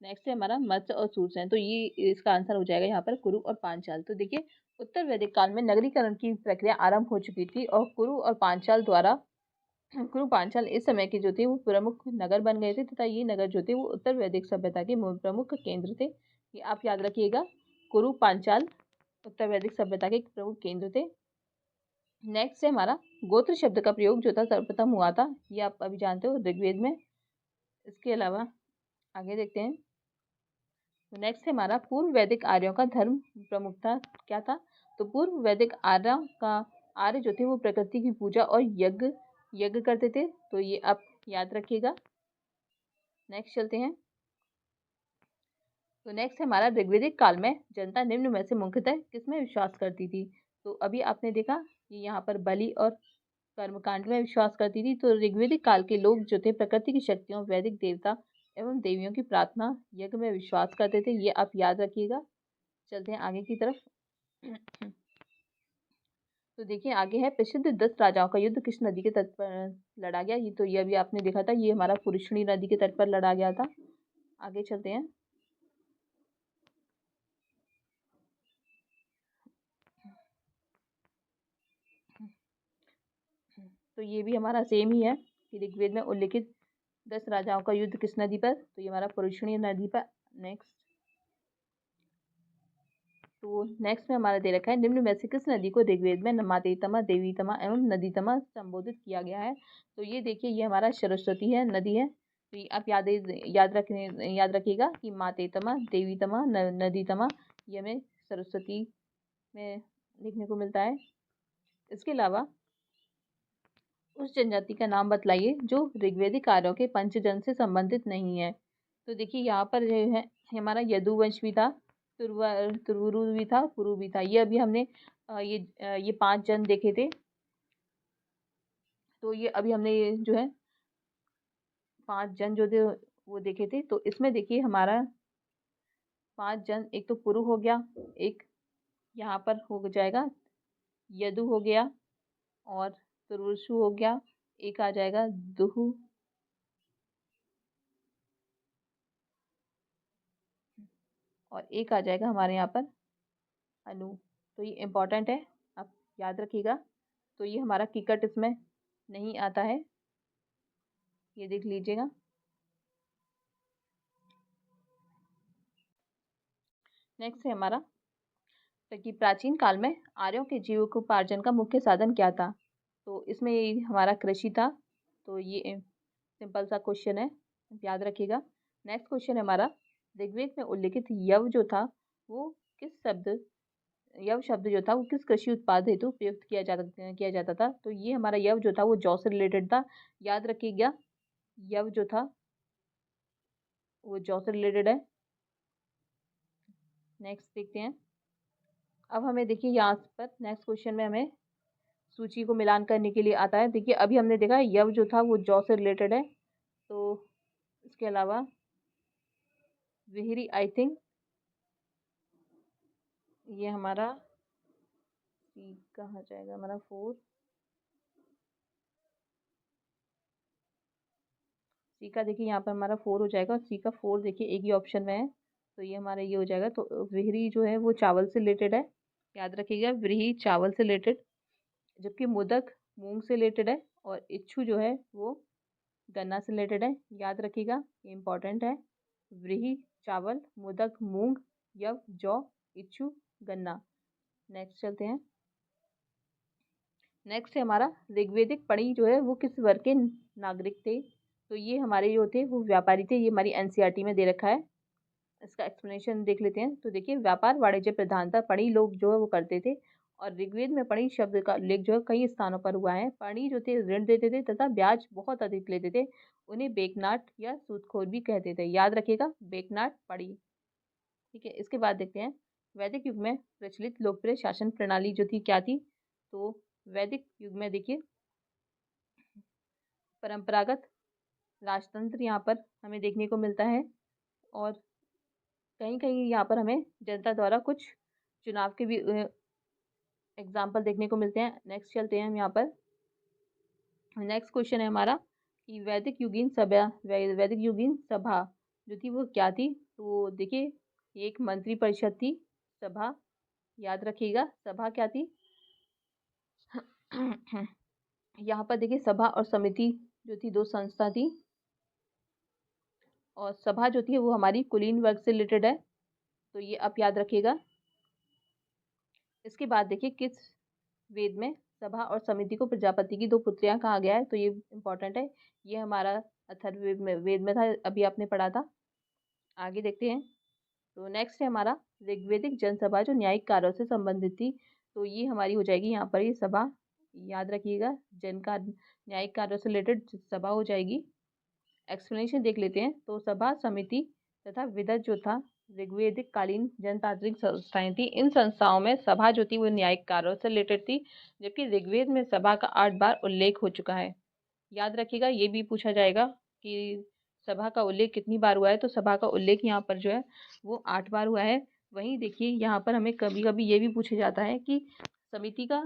A: नेक्स्ट है हमारा मत्स्य और सूरसेन। तो ये इसका आंसर हो जाएगा यहाँ पर कुरु और पांचाल। तो देखिए, उत्तर वैदिक काल में नगरीकरण की प्रक्रिया आरंभ हो चुकी थी और कुरु और पांचाल द्वारा कुरु पांचाल इस समय के जो थे वो प्रमुख नगर बन गए थे तथा ये नगर जो थे वो उत्तर वैदिक सभ्यता के प्रमुख केंद्र थे। ये आप याद रखिएगा, कुरु पांचाल उत्तर वैदिक सभ्यता के प्रमुख केंद्र थे। नेक्स्ट है हमारा, गोत्र शब्द का प्रयोग जो था सर्वप्रथम हुआ था, ये आप अभी जानते हो, ऋग्वेद में। इसके अलावा आगे देखते हैं। तो नेक्स्ट है हमारा, पूर्व वैदिक आर्यों का धर्म प्रमुखता क्या था? तो पूर्व वैदिक आर्य जो थे वो प्रकृति की पूजा और यज्ञ करते थे। तो ये आप याद रखिएगा। नेक्स्ट चलते हैं। तो नेक्स्ट है हमारा, ऋग्वैदिक काल में जनता निम्न में से मुख्यतः किसमें विश्वास करती थी? तो अभी आपने देखा कि यहाँ पर बलि और कर्मकांड में विश्वास करती थी। तो ऋग्वैदिक काल के लोग जो थे प्रकृति की शक्तियों, वैदिक देवता एवं देवियों की प्रार्थना, यज्ञ में विश्वास करते थे। ये आप याद रखिएगा। चलते हैं आगे की तरफ। तो देखिए आगे है, प्रसिद्ध 10 राजाओं का युद्ध किस नदी के तट पर लड़ा गया? ये तो ये अभी आपने देखा था, ये हमारा पुरुषणी नदी के तट पर लड़ा गया था। आगे चलते हैं। तो ये भी हमारा सेम ही है कि ऋग्वेद में उल्लिखित 10 राजाओं का युद्ध किस नदी पर? तो ये हमारा पुरुषणी नदी पर। नेक्स्ट, तो नेक्स्ट में हमारा दे रखा है, निम्न में से किस नदी को ऋग्वेद में मातेतमा, देवीतमा एवं नदीतमा संबोधित किया गया है? तो ये देखिए, ये हमारा सरस्वती है, नदी है। तो ये आप याद रखिएगा कि मातेतमा, देवीतमा, नदीतमा, ये हमें सरस्वती में देखने को मिलता है। इसके अलावा उस जनजाति का नाम बतलाइए जो ऋग्वैदिक आर्यों के पंचजन से संबंधित नहीं है। तो देखिए यहाँ पर जो है हमारा यदुवंश भी था, तुरुरु भी था, पुरु भी था। ये अभी हमने ये 5 जन देखे थे। तो ये अभी हमने ये जो है 5 जन जो थे वो देखे थे। तो इसमें देखिए हमारा 5 जन, एक तो पुरु हो गया, एक यहाँ पर हो जाएगा यदु हो गया, और तुरुषु हो गया, एक आ जाएगा दुहु, और एक आ जाएगा हमारे यहाँ पर अनु। तो ये इम्पॉर्टेंट है, आप याद रखिएगा। तो ये हमारा किकट इसमें नहीं आता है, ये देख लीजिएगा। नेक्स्ट है हमारा, कि प्राचीन काल में आर्यों के जीविकोपार्जन का मुख्य साधन क्या था? तो इसमें हमारा कृषि था। तो ये सिंपल सा क्वेश्चन है, याद रखिएगा। नेक्स्ट क्वेश्चन है हमारा, ऋग्वेद में उल्लिखित यव जो था वो यव शब्द जो था वो किस कृषि उत्पाद हेतु प्रयुक्त किया जाता था? तो ये हमारा यव जो था वो जौ से रिलेटेड था, याद रखिएगा। यव जो था वो जौ से रिलेटेड है। नेक्स्ट देखते हैं। अब हमें देखिए यहाँ पर नेक्स्ट क्वेश्चन में हमें सूची को मिलान करने के लिए आता है। देखिए अभी हमने देखा यव जो था वो जौ से रिलेटेड है। तो इसके अलावा विहिरी, आई थिंक ये हमारा सी कहाँ जाएगा, हमारा 4 सी का, देखिए यहाँ पर हमारा 4 हो जाएगा। सी का 4 देखिए एक ही ऑप्शन में है, तो ये हमारा ये हो जाएगा। तो विहिरी जो है वो चावल से रिलेटेड है, याद रखिएगा, व्रीहि चावल से रिलेटेड, जबकि मुदक मूंग से रिलेटेड है, और इच्छु जो है वो गन्ना से रिलेटेड है, याद रखिएगा, ये इंपॉर्टेंट है। व्रीहि चावल, मुदक मूंग, यव जौ, इच्छु गन्ना। नेक्स्ट चलते हैं। नेक्स्ट है हमारा, ऋग्वैदिक पढ़ी जो है वो किस वर्ग के नागरिक थे? तो ये हमारे जो थे वो व्यापारी थे, ये हमारी एनसीईआरटी में दे रखा है। इसका एक्सप्लेनेशन देख लेते हैं। तो देखिए, व्यापार वाणिज्य प्रधानता पढ़ी लोग जो है वो करते थे, और ऋग्वेद में पढ़ी शब्द का उल्लेख जो है कई स्थानों पर हुआ है। पढ़ी जो थे ऋण देते थे तथा ब्याज बहुत अधिक लेते थे, उन्हें बेकनाट या सूदखोर भी कहते थे। याद रखिएगा, बेकनाट पढ़िए। ठीक है, इसके बाद देखते हैं वैदिक युग में प्रचलित लोकप्रिय शासन प्रणाली जो थी क्या थी। तो वैदिक युग में देखिए परंपरागत राजतंत्र यहाँ पर हमें देखने को मिलता है और कहीं कहीं यहाँ पर हमें जनता द्वारा कुछ चुनाव के भी एग्जाम्पल देखने को मिलते हैं। नेक्स्ट चलते हैं हम यहाँ पर। नेक्स्ट क्वेश्चन है हमारा कि वैदिक युगीन सभा जो थी वो क्या थी। तो देखिए एक मंत्री परिषद थी। सभा, याद रखिएगा सभा क्या थी। यहाँ पर देखिए सभा और समिति जो थी दो संस्था थी और सभा जो थी वो हमारी कुलीन वर्ग से रिलेटेड है, तो ये आप याद रखिएगा। इसके बाद देखिए किस वेद में सभा और समिति को प्रजापति की दो पुत्रियां कहा गया है, तो ये इम्पोर्टेंट है। ये हमारा अथर्ववेद में था, अभी आपने पढ़ा था। आगे देखते हैं। तो नेक्स्ट है हमारा ऋग्वेदिक जनसभा जो न्यायिक कार्यों से संबंधित थी। तो ये हमारी हो जाएगी यहाँ पर ये सभा, याद रखिएगा जन का न्यायिक कार्यों से रिलेटेड सभा हो जाएगी। एक्सप्लेनेशन देख लेते हैं। तो सभा, समिति तथा विदत जो था ऋग्वेदिक कालीन जनतांत्रिक संस्थाएं थी। इन संस्थाओं में सभा जो थी वो न्यायिक कार्यों से रिलेटेड थी, जबकि ऋग्वेद में सभा का 8 बार उल्लेख हो चुका है। याद रखिएगा, ये भी पूछा जाएगा कि सभा का उल्लेख कितनी बार हुआ है। तो सभा का उल्लेख यहाँ पर जो है वो 8 बार हुआ है। वहीं देखिए यहाँ पर हमें कभी कभी ये भी पूछा जाता है कि समिति का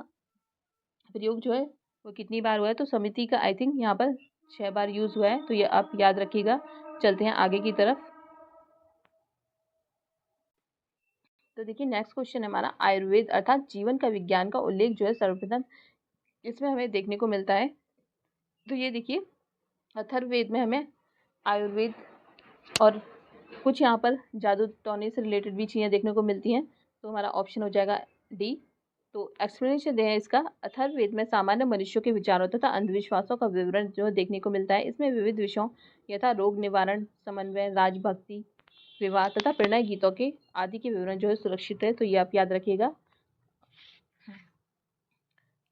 A: प्रयोग जो है वो कितनी बार हुआ है। तो समिति का आई थिंक यहाँ पर 6 बार यूज हुआ है, तो ये आप याद रखिएगा। चलते हैं आगे की तरफ। तो देखिए नेक्स्ट क्वेश्चन है हमारा आयुर्वेद अर्थात जीवन का विज्ञान का उल्लेख जो है सर्वप्रथम इसमें हमें देखने को मिलता है। तो ये देखिए अथर्ववेद में हमें आयुर्वेद और कुछ यहाँ पर जादू टोने से रिलेटेड भी चीज़ें देखने को मिलती हैं, तो हमारा ऑप्शन हो जाएगा डी। तो एक्सप्लेनेशन दे है इसका। अथर्ववेद में सामान्य मनुष्यों के विचारों तथा अंधविश्वासों का विवरण जो है देखने को मिलता है। इसमें विविध विषयों यथा रोग निवारण, समन्वय, राजभक्ति, विवाह तथा प्रणय गीतों के आदि के विवरण जो है सुरक्षित है, तो ये आप याद रखिएगा।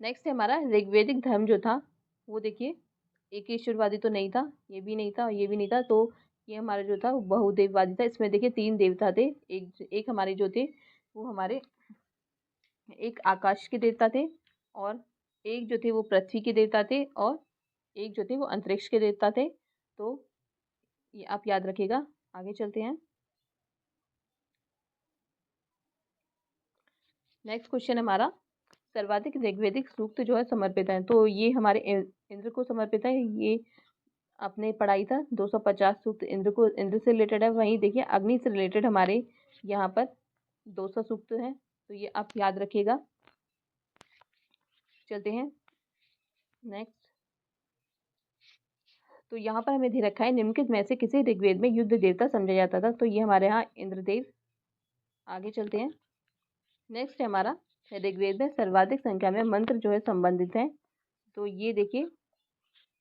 A: नेक्स्ट है हमारा ऋग्वेदिक धर्म जो था वो देखिए एक ईश्वरवादी तो नहीं था, ये भी नहीं था और ये भी नहीं था। तो ये हमारा जो था वो बहुदेववादी था। इसमें देखिए 3 देवता थे। एक हमारे जो थे वो हमारे एक आकाश के देवता थे और एक जो थे वो पृथ्वी के देवता थे और एक जो थे वो अंतरिक्ष के देवता थे। तो ये आप याद रखिएगा। आगे चलते हैं। नेक्स्ट क्वेश्चन हमारा सर्वाधिक ऋग्वेदिक सूक्त जो है समर्पित है। तो ये हमारे इंद्र को समर्पित है। ये आपने पढ़ाई था 250 सूक्त इंद्र से रिलेटेड है। वहीं देखिए अग्नि से रिलेटेड हमारे यहाँ पर 200 सूक्त हैं, तो ये आप याद रखिएगा। चलते हैं नेक्स्ट। तो यहाँ पर हमें दे रखा है निम्नलिखित में से किसे ऋग्वेद में युद्ध देवता समझा जाता था। तो ये हमारे यहाँ इंद्रदेव। आगे चलते हैं। नेक्स्ट है हमारा ऋग्वेद में सर्वाधिक संख्या में मंत्र जो है संबंधित हैं। तो ये देखिए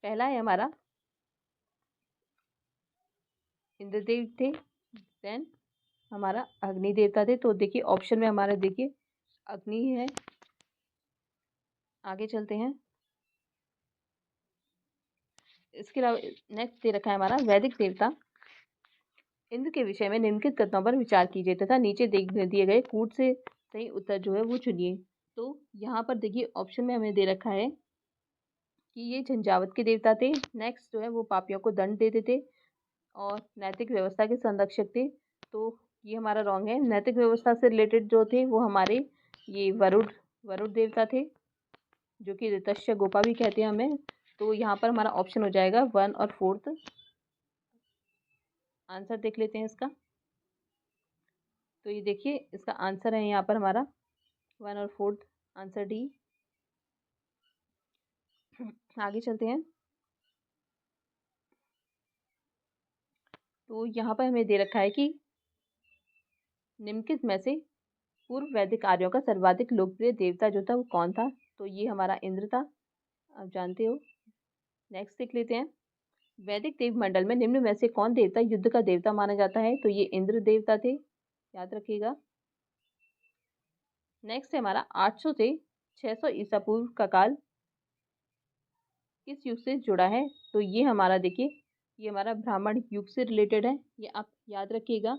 A: पहला है हमारा इंद्रदेव थे, देन हमारा अग्नि देवता थे। तो देखिए ऑप्शन में हमारा देखिए अग्नि है। आगे चलते हैं। इसके अलावा नेक्स्ट दे रखा है हमारा वैदिक देवता इंद्र के विषय में निम्नलिखित कथनों पर विचार कीजिए तथा नीचे दिए गए कूट से सही उत्तर जो है वो चुनिए। तो यहाँ पर देखिए ऑप्शन में हमें दे रखा है कि ये झंझावत के देवता थे। नेक्स्ट जो है वो पापियों को दंड देते थे और नैतिक व्यवस्था के संरक्षक थे। तो ये हमारा रॉन्ग है। नैतिक व्यवस्था से रिलेटेड जो थे वो हमारे ये वरुण देवता थे, जो कि ऋतस्य गोपा भी कहते हैं हमें। तो यहाँ पर हमारा ऑप्शन हो जाएगा 1 और 4th। आंसर देख लेते हैं इसका। तो ये देखिए इसका आंसर है यहाँ पर हमारा 1 और 4th, आंसर डी। आगे चलते हैं। तो यहाँ पर हमें दे रखा है कि निम्नलिखित में से पूर्व वैदिक आर्यों का सर्वाधिक लोकप्रिय देवता जो था वो कौन था। तो ये हमारा इंद्र था, आप जानते हो। नेक्स्ट देख लेते हैं। वैदिक देव मंडल में निम्न में से कौन देवता युद्ध का देवता माना जाता है। तो ये इंद्र देवता थे, याद रखिएगा। नेक्स्ट है हमारा 800 से 600 ईसा पूर्व का काल किस युग से जुड़ा है। तो ये हमारा देखिए ये हमारा ब्राह्मण युग से रिलेटेड है, ये आप याद रखिएगा।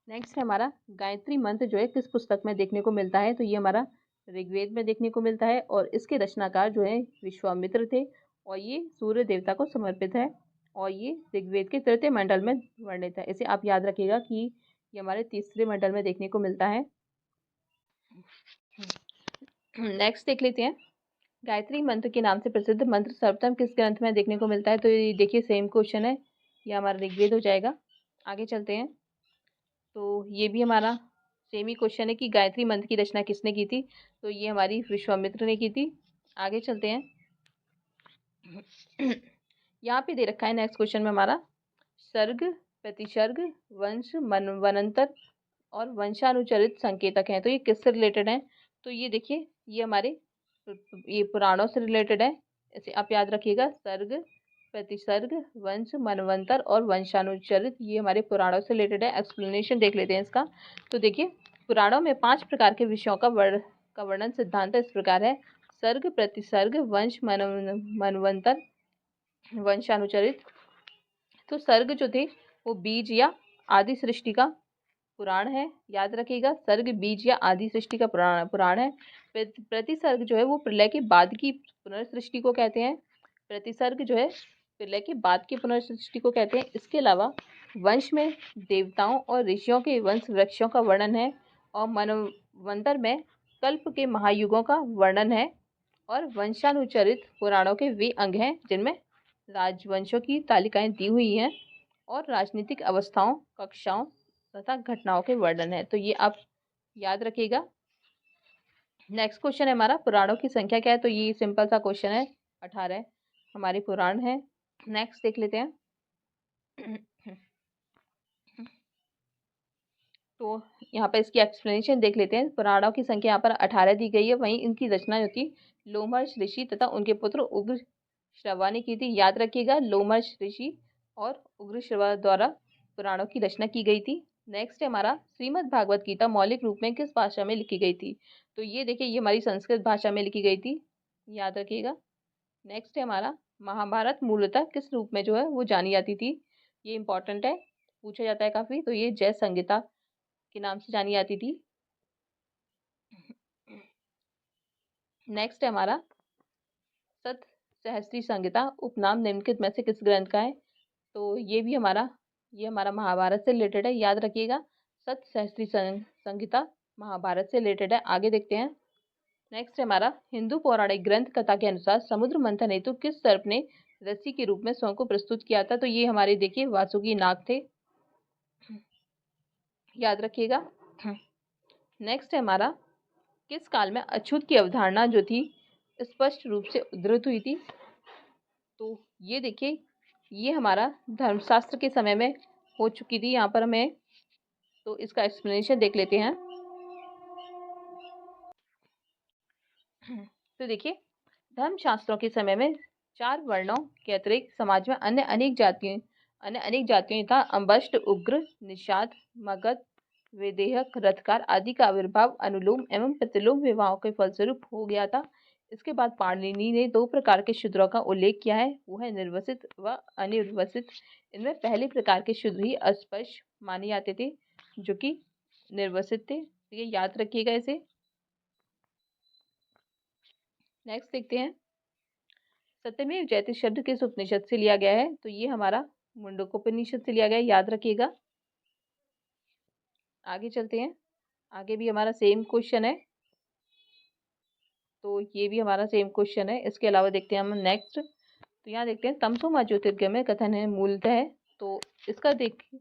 A: नेक्स्ट है हमारा गायत्री मंत्र जो है किस पुस्तक में देखने को मिलता है, तो ये हमारा ऋग्वेद में देखने को मिलता है और इसके रचनाकार जो है विश्वामित्र थे और ये सूर्य देवता को समर्पित है और ये ऋग्वेद के तृतीय मंडल में वर्णित है। इसे आप याद रखिएगा कि ये हमारे तीसरे मंडल में देखने को मिलता है। नेक्स्ट देख लेते हैं, गायत्री मंत्र के नाम से प्रसिद्ध मंत्र सर्वप्रथम किस ग्रंथ में देखने को मिलता है, तो ये देखिए सेम क्वेश्चन है, ये हमारा ऋग्वेद हो जाएगा। आगे चलते हैं, तो ये भी हमारा सेम ही क्वेश्चन है कि गायत्री मंत्र की रचना किसने की थी, तो ये हमारी विश्वामित्र ने की थी। आगे चलते हैं, यहाँ पे दे रखा है नेक्स्ट क्वेश्चन में हमारा सर्ग, प्रतिसर्ग, वंश, वनांतर और वंशानुचरित संकेतक हैं, तो ये किससे रिलेटेड हैं, तो ये देखिए ये हमारे ये पुराणों से रिलेटेड है। इसे आप याद रखिएगा, सर्ग, प्रतिसर्ग, वंश, मनवंतर और वंशानुचरित ये हमारे पुराणों से रिलेटेड है। एक्सप्लेनेशन देख लेते हैं इसका, तो देखिए पुराणों में 5 प्रकार के विषयों का वर्णन सिद्धांत इस प्रकार है, सर्ग, प्रतिसर्ग, वंश, मनवंतर, वंशानुचरित। तो सर्ग जो थे वो बीज या आदि सृष्टि का पुराण है, याद रखिएगा, सर्ग बीज या आदि सृष्टि का पुराण है। प्रतिसर्ग जो है वो प्रलय के बाद की पुनर्सृष्टि को कहते हैं, प्रतिसर्ग जो है प्रलय के बाद की पुनर्सृष्टि को कहते हैं। इसके अलावा वंश में देवताओं और ऋषियों के वंश वृक्षों का वर्णन है और मनवंतर में कल्प के महायुगों का वर्णन है और वंशानुचरित पुराणों के वे अंग हैं जिनमें राजवंशों की तालिकाएं दी हुई हैं और राजनीतिक अवस्थाओं, कक्षाओं तथा घटनाओं के वर्णन है, तो ये आप याद रखिएगा। नेक्स्ट क्वेश्चन है हमारा पुराणों की संख्या क्या है, तो ये सिंपल सा क्वेश्चन है, 18 हमारे पुराण है। नेक्स्ट देख लेते हैं, तो यहाँ पर इसकी एक्सप्लेनेशन देख लेते हैं। पुराणों की संख्या यहाँ पर 18 दी गई है, वहीं इनकी रचना जो थी लोमहर्ष ऋषि तथा उनके पुत्र उग्र श्रवा ने की थी। याद रखिएगा, लोमहर्ष ऋषि और उग्र श्रवा द्वारा पुराणों की रचना की गई थी। नेक्स्ट है हमारा श्रीमद् भागवत गीता मौलिक रूप में किस भाषा में लिखी गई थी, तो ये देखिए ये हमारी संस्कृत भाषा में लिखी गई थी, याद रखिएगा। नेक्स्ट है हमारा महाभारत मूलतः किस रूप में जो है वो जानी जाती थी, ये इंपॉर्टेंट है, पूछा जाता है काफी, तो ये जय संहिता के नाम से जानी जाती थी। नेक्स्ट है हमारा सत सहस्त्री संहिता उपनाम निम्नलिखित में से किस ग्रंथ का है, तो ये हमारा महाभारत से रिलेटेड है, याद रखिएगा, सत सहस्त्री संहिता महाभारत से रिलेटेड है। आगे देखते हैं, नेक्स्ट है हमारा हिंदू पौराणिक ग्रंथ कथा के अनुसार समुद्र मंथन हेतु किस सर्प ने रस्सी के रूप में स्वयं को प्रस्तुत किया था, तो ये हमारे देखिए वासुकी नाग थे, याद रखिएगा। नेक्स्ट है हमारा किस काल में अछूत की अवधारणा जो थी स्पष्ट रूप से उद्धृत हुई थी, तो ये देखिए ये हमारा धर्मशास्त्र के समय में हो चुकी थी, यहाँ पर हमें तो इसका एक्सप्लेनेशन देख लेते हैं। तो देखिए धर्मशास्त्रों के समय में 4 वर्णों के अतिरिक्त समाज में अन्य अनेक जातियों था अंबष्ट, उग्र, निषाद, मगध, विदेहक, रथकार आदि का आविर्भाव अनुलोम एवं प्रतिलोम विवाहों के फलस्वरूप हो गया था। इसके बाद पाणिनि ने 2 प्रकार के शूद्रों का उल्लेख किया है, वो है निर्वसित व अनिर्वसित। इनमें पहले प्रकार के शूद्र ही अस्पृश्य माने जाते थे जो कि निर्वसित थे, ये याद रखिएगा इसे। नेक्स्ट देखते हैं, सत्यमेव जयते शब्द किस उपनिषद से लिया गया है, तो ये हमारा मुंडकोपनिषद से लिया गया है, याद रखिएगा। आगे चलते हैं, आगे भी हमारा सेम क्वेश्चन है, तो ये भी हमारा सेम क्वेश्चन है। इसके अलावा देखते हैं हम नेक्स्ट, तो यहाँ देखते हैं तमसो ज्योतिर्गमय कथन है मूलतः, तो इसका देखिए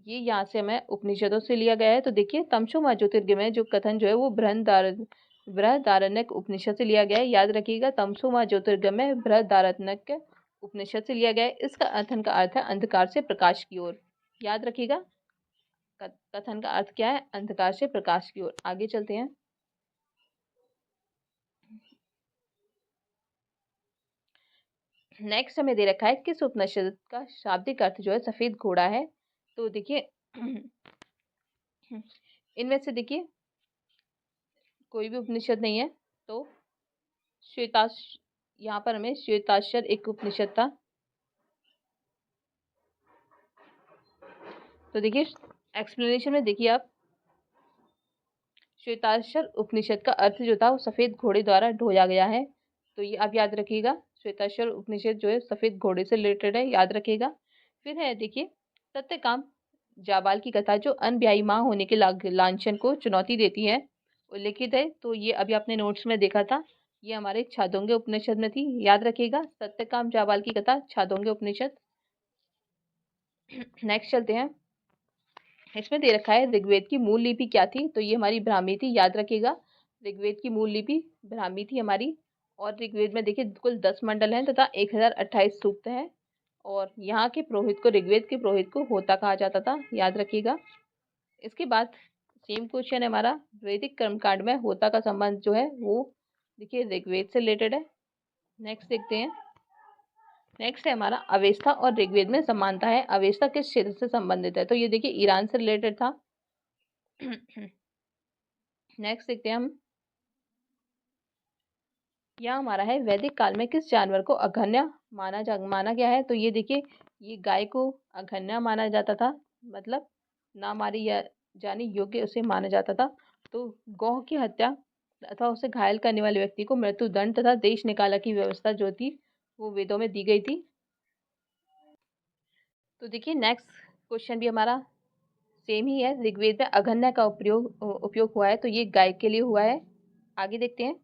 A: ये यहाँ से हमें उपनिषदों से लिया गया है, तो देखिए तमसो ज्योतिर्गमय जो कथन जो है वो बृहदारण्यक उपनिषद से लिया गया है, याद रखिएगा, तमसो ज्योतिर्गमय बृहदारण्यक उपनिषद से लिया गया है। इसका कथन का अर्थ है अंधकार से प्रकाश की ओर, याद रखिएगा, कथन का अर्थ क्या है, अंधकार से प्रकाश की ओर। आगे चलते हैं, नेक्स्ट हमें दे रखा है किस उपनिषद का शाब्दिक अर्थ जो है सफेद घोड़ा है, तो देखिए इनमें से देखिए कोई भी उपनिषद नहीं है, तो श्वेताश यहाँ पर हमें श्वेताक्षर एक उपनिषद था। तो देखिए एक्सप्लेनेशन में देखिए आप, श्वेताक्षर उपनिषद का अर्थ जो था वो सफेद घोड़े द्वारा ढोया गया है। तो ये आप याद रखिएगा, श्वेताक्षर उपनिषद जो है सफेद घोड़े से रिलेटेड है, याद रखिएगा। फिर है देखिए सत्यकाम जाबाल की कथा, जो अनब्याही माँ होने के लांछन को चुनौती देती है, उल्लेखित है। तो ये अभी आपने नोट्स में देखा था, ये हमारे छांदोग्य उपनिषद में थी, याद रखिएगा सत्यकाम जाबाल की कथा छांदोग्य उपनिषद। नेक्स्ट चलते हैं, इसमें दे रखा है ऋग्वेद की मूल लिपि क्या थी। तो ये हमारी ब्राह्मी थी, याद रखिएगा ऋग्वेद की मूल लिपि ब्राह्मी थी हमारी। और ऋग्वेद में देखिए कुल 10 मंडल हैं तथा 1028 सूक्त हैं। और यहाँ के पुरोहित को, ऋग्वेद के पुरोहित को होता कहा जाता था, याद रखिएगा। इसके बाद सेम क्वेश्चन है हमारा, वैदिक कर्मकांड में होता का संबंध जो है वो देखिए ऋग्वेद से रिलेटेड है। नेक्स्ट देखते हैं, नेक्स्ट है हमारा अवेस्ता और ऋग्वेद में समानता है। अवेस्ता किस क्षेत्र से संबंधित है। तो ये देखिए ईरान से रिलेटेड था। नेक्स्ट देखते हैं हम, यहाँ हमारा है वैदिक काल में किस जानवर को अघन्य माना गया है। तो ये देखिए ये गाय को अघन्य माना जाता था, मतलब ना मारी या जाने योग्य उसे माना जाता था। तो गौ की हत्या अथवा उसे घायल करने वाले व्यक्ति को मृत्युदंड तथा देश निकाला की व्यवस्था जो थी वो वेदों में दी गई थी। तो देखिए नेक्स्ट क्वेश्चन भी हमारा सेम ही है, ऋग्वेद में अघन्य का उपयोग हुआ है। तो ये गाय के लिए हुआ है। आगे देखते हैं,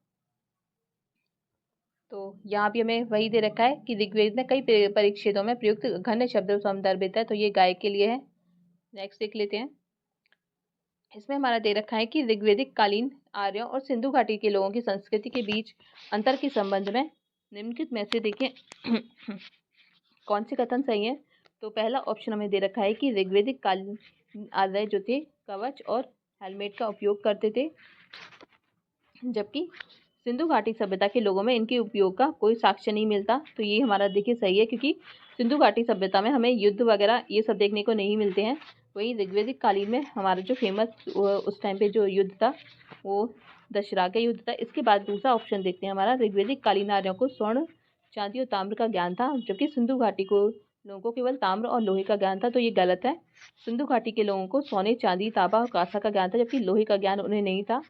A: तो यहाँ भी हमें वही दे रखा है कि ऋग्वेद में कई परिच्छेदों में प्रयुक्त घन्य शब्द संदर्भित है। तो ये गाय के लिए है। नेक्स्ट देख लेते हैं, इसमें हमारा दे रखा है कि ऋग्वेदिक कालीन आर्यों और सिंधु घाटी के लोगों की संस्कृति के बीच अंतर के संबंध में निम्नलिखित में से देखिए कौन से कथन सही है। तो पहला ऑप्शन हमें दे रखा है कि ऋग्वेदिक कालीन आर्य जो थे कवच और हेलमेट का उपयोग करते थे, जबकि सिंधु घाटी सभ्यता के लोगों में इनके उपयोग का कोई साक्ष्य नहीं मिलता। तो ये हमारा देखिए सही है, क्योंकि सिंधु घाटी सभ्यता में हमें युद्ध वगैरह ये सब देखने को नहीं मिलते हैं। वही ऋग्वेदिक कालीन में हमारा जो फेमस उस टाइम पे जो युद्ध था वो दशहरा का युद्ध था। इसके बाद दूसरा ऑप्शन देखते हैं हमारा, ऋग्वेदिक कालीन आर्यों को स्वर्ण चांदी और ताम्र का ज्ञान था, जबकि सिंधु घाटी को लोगों को केवल ताम्र और लोहे का ज्ञान था। तो ये गलत है, सिंधु घाटी के लोगों को सोने चांदी तांबा और कांसा का ज्ञान था, जबकि लोहे का ज्ञान उन्हें नहीं था।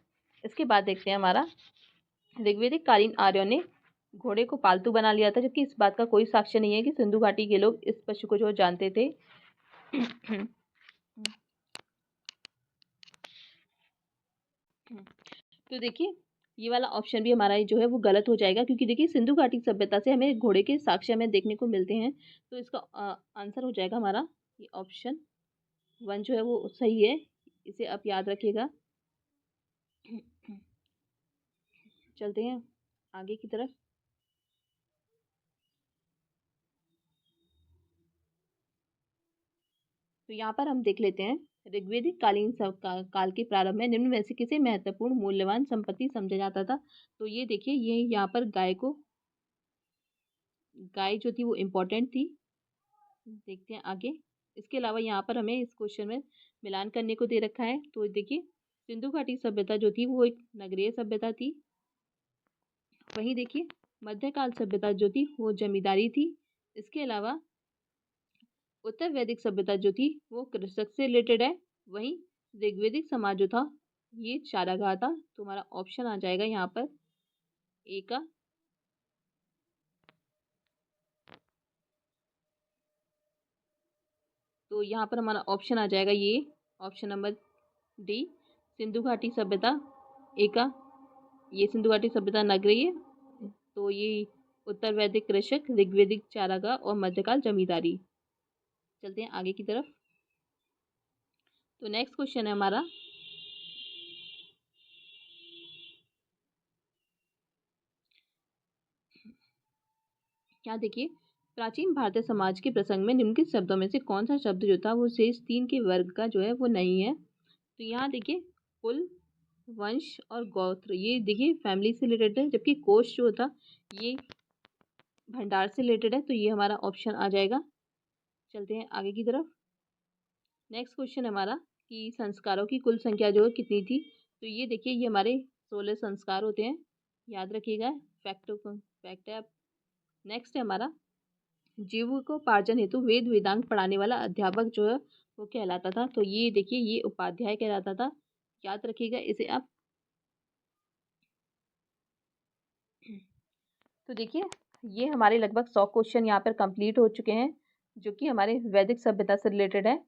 A: इसके बाद देखते हैं हमारा, ऋग्वेदिक कालीन आर्यों ने घोड़े को पालतू बना लिया था, जबकि इस बात का कोई साक्ष्य नहीं है कि सिंधु घाटी के लोग इस पशु को जो जानते थे। तो देखिए ये वाला ऑप्शन भी हमारा जो है वो गलत हो जाएगा, क्योंकि देखिए सिंधु घाटी सभ्यता से हमें घोड़े के साक्ष्य हमें देखने को मिलते हैं। तो इसका आंसर हो जाएगा हमारा ये ऑप्शन 1 जो है वो सही है, इसे आप याद रखिएगा। चलते हैं आगे की तरफ। तो यहाँ पर हम देख लेते हैं, ऋग्वेदिक कालीन काल के प्रारंभ में निम्न में से किसे महत्वपूर्ण मूल्यवान संपत्ति समझा जाता था। तो ये देखिए ये यहाँ पर गाय जो थी वो इम्पोर्टेंट थी। देखते हैं आगे। इसके अलावा यहाँ पर हमें इस क्वेश्चन में मिलान करने को दे रखा है। तो देखिए सिंधु घाटी सभ्यता जो थी वो एक नगरीय सभ्यता थी। वहीं देखिए मध्यकाल सभ्यता जो थी वो जमींदारी थी। इसके अलावा उत्तर वैदिक सभ्यता जो थी वो कृषक से रिलेटेड है। वहीं ऋग्वेदिक समाज जो था ये चारागाह था। तो हमारा ऑप्शन आ जाएगा यहाँ पर ए का। तो यहाँ पर हमारा ऑप्शन आ जाएगा ये ऑप्शन नंबर डी, सिंधु घाटी सभ्यता ए का। ये सिंधु घाटी सभ्यता नगरीय है, तो ये उत्तर वैदिक कृषक, ऋग्वेदिक चारागाह और मध्यकाल जमींदारी। चलते हैं आगे की तरफ। तो नेक्स्ट क्वेश्चन है हमारा, क्या देखिए प्राचीन भारतीय समाज के प्रसंग में निम्नलिखित शब्दों में से कौन सा शब्द जो था वो शेष 3 के वर्ग का जो है वो नहीं है। तो यहाँ देखिए कुल, वंश और गोत्र ये देखिए फैमिली से रिलेटेड है, जबकि कोश जो था ये भंडार से रिलेटेड है। तो ये हमारा ऑप्शन आ जाएगा। चलते हैं आगे की तरफ। नेक्स्ट क्वेश्चन हमारा कि संस्कारों की कुल संख्या जो है कितनी थी। तो ये देखिए ये हमारे 16 संस्कार होते हैं, याद रखिएगा फैक्ट है। नेक्स्ट है हमारा जीविकोपार्जन हेतु वेद वेदांग पढ़ाने वाला अध्यापक जो है वो कहलाता था। तो ये देखिए ये उपाध्याय कहलाता था, याद रखिएगा इसे आप। तो देखिए ये हमारे लगभग 100 क्वेश्चन यहाँ पर कंप्लीट हो चुके हैं जो कि हमारे वैदिक सभ्यता से रिलेटेड है।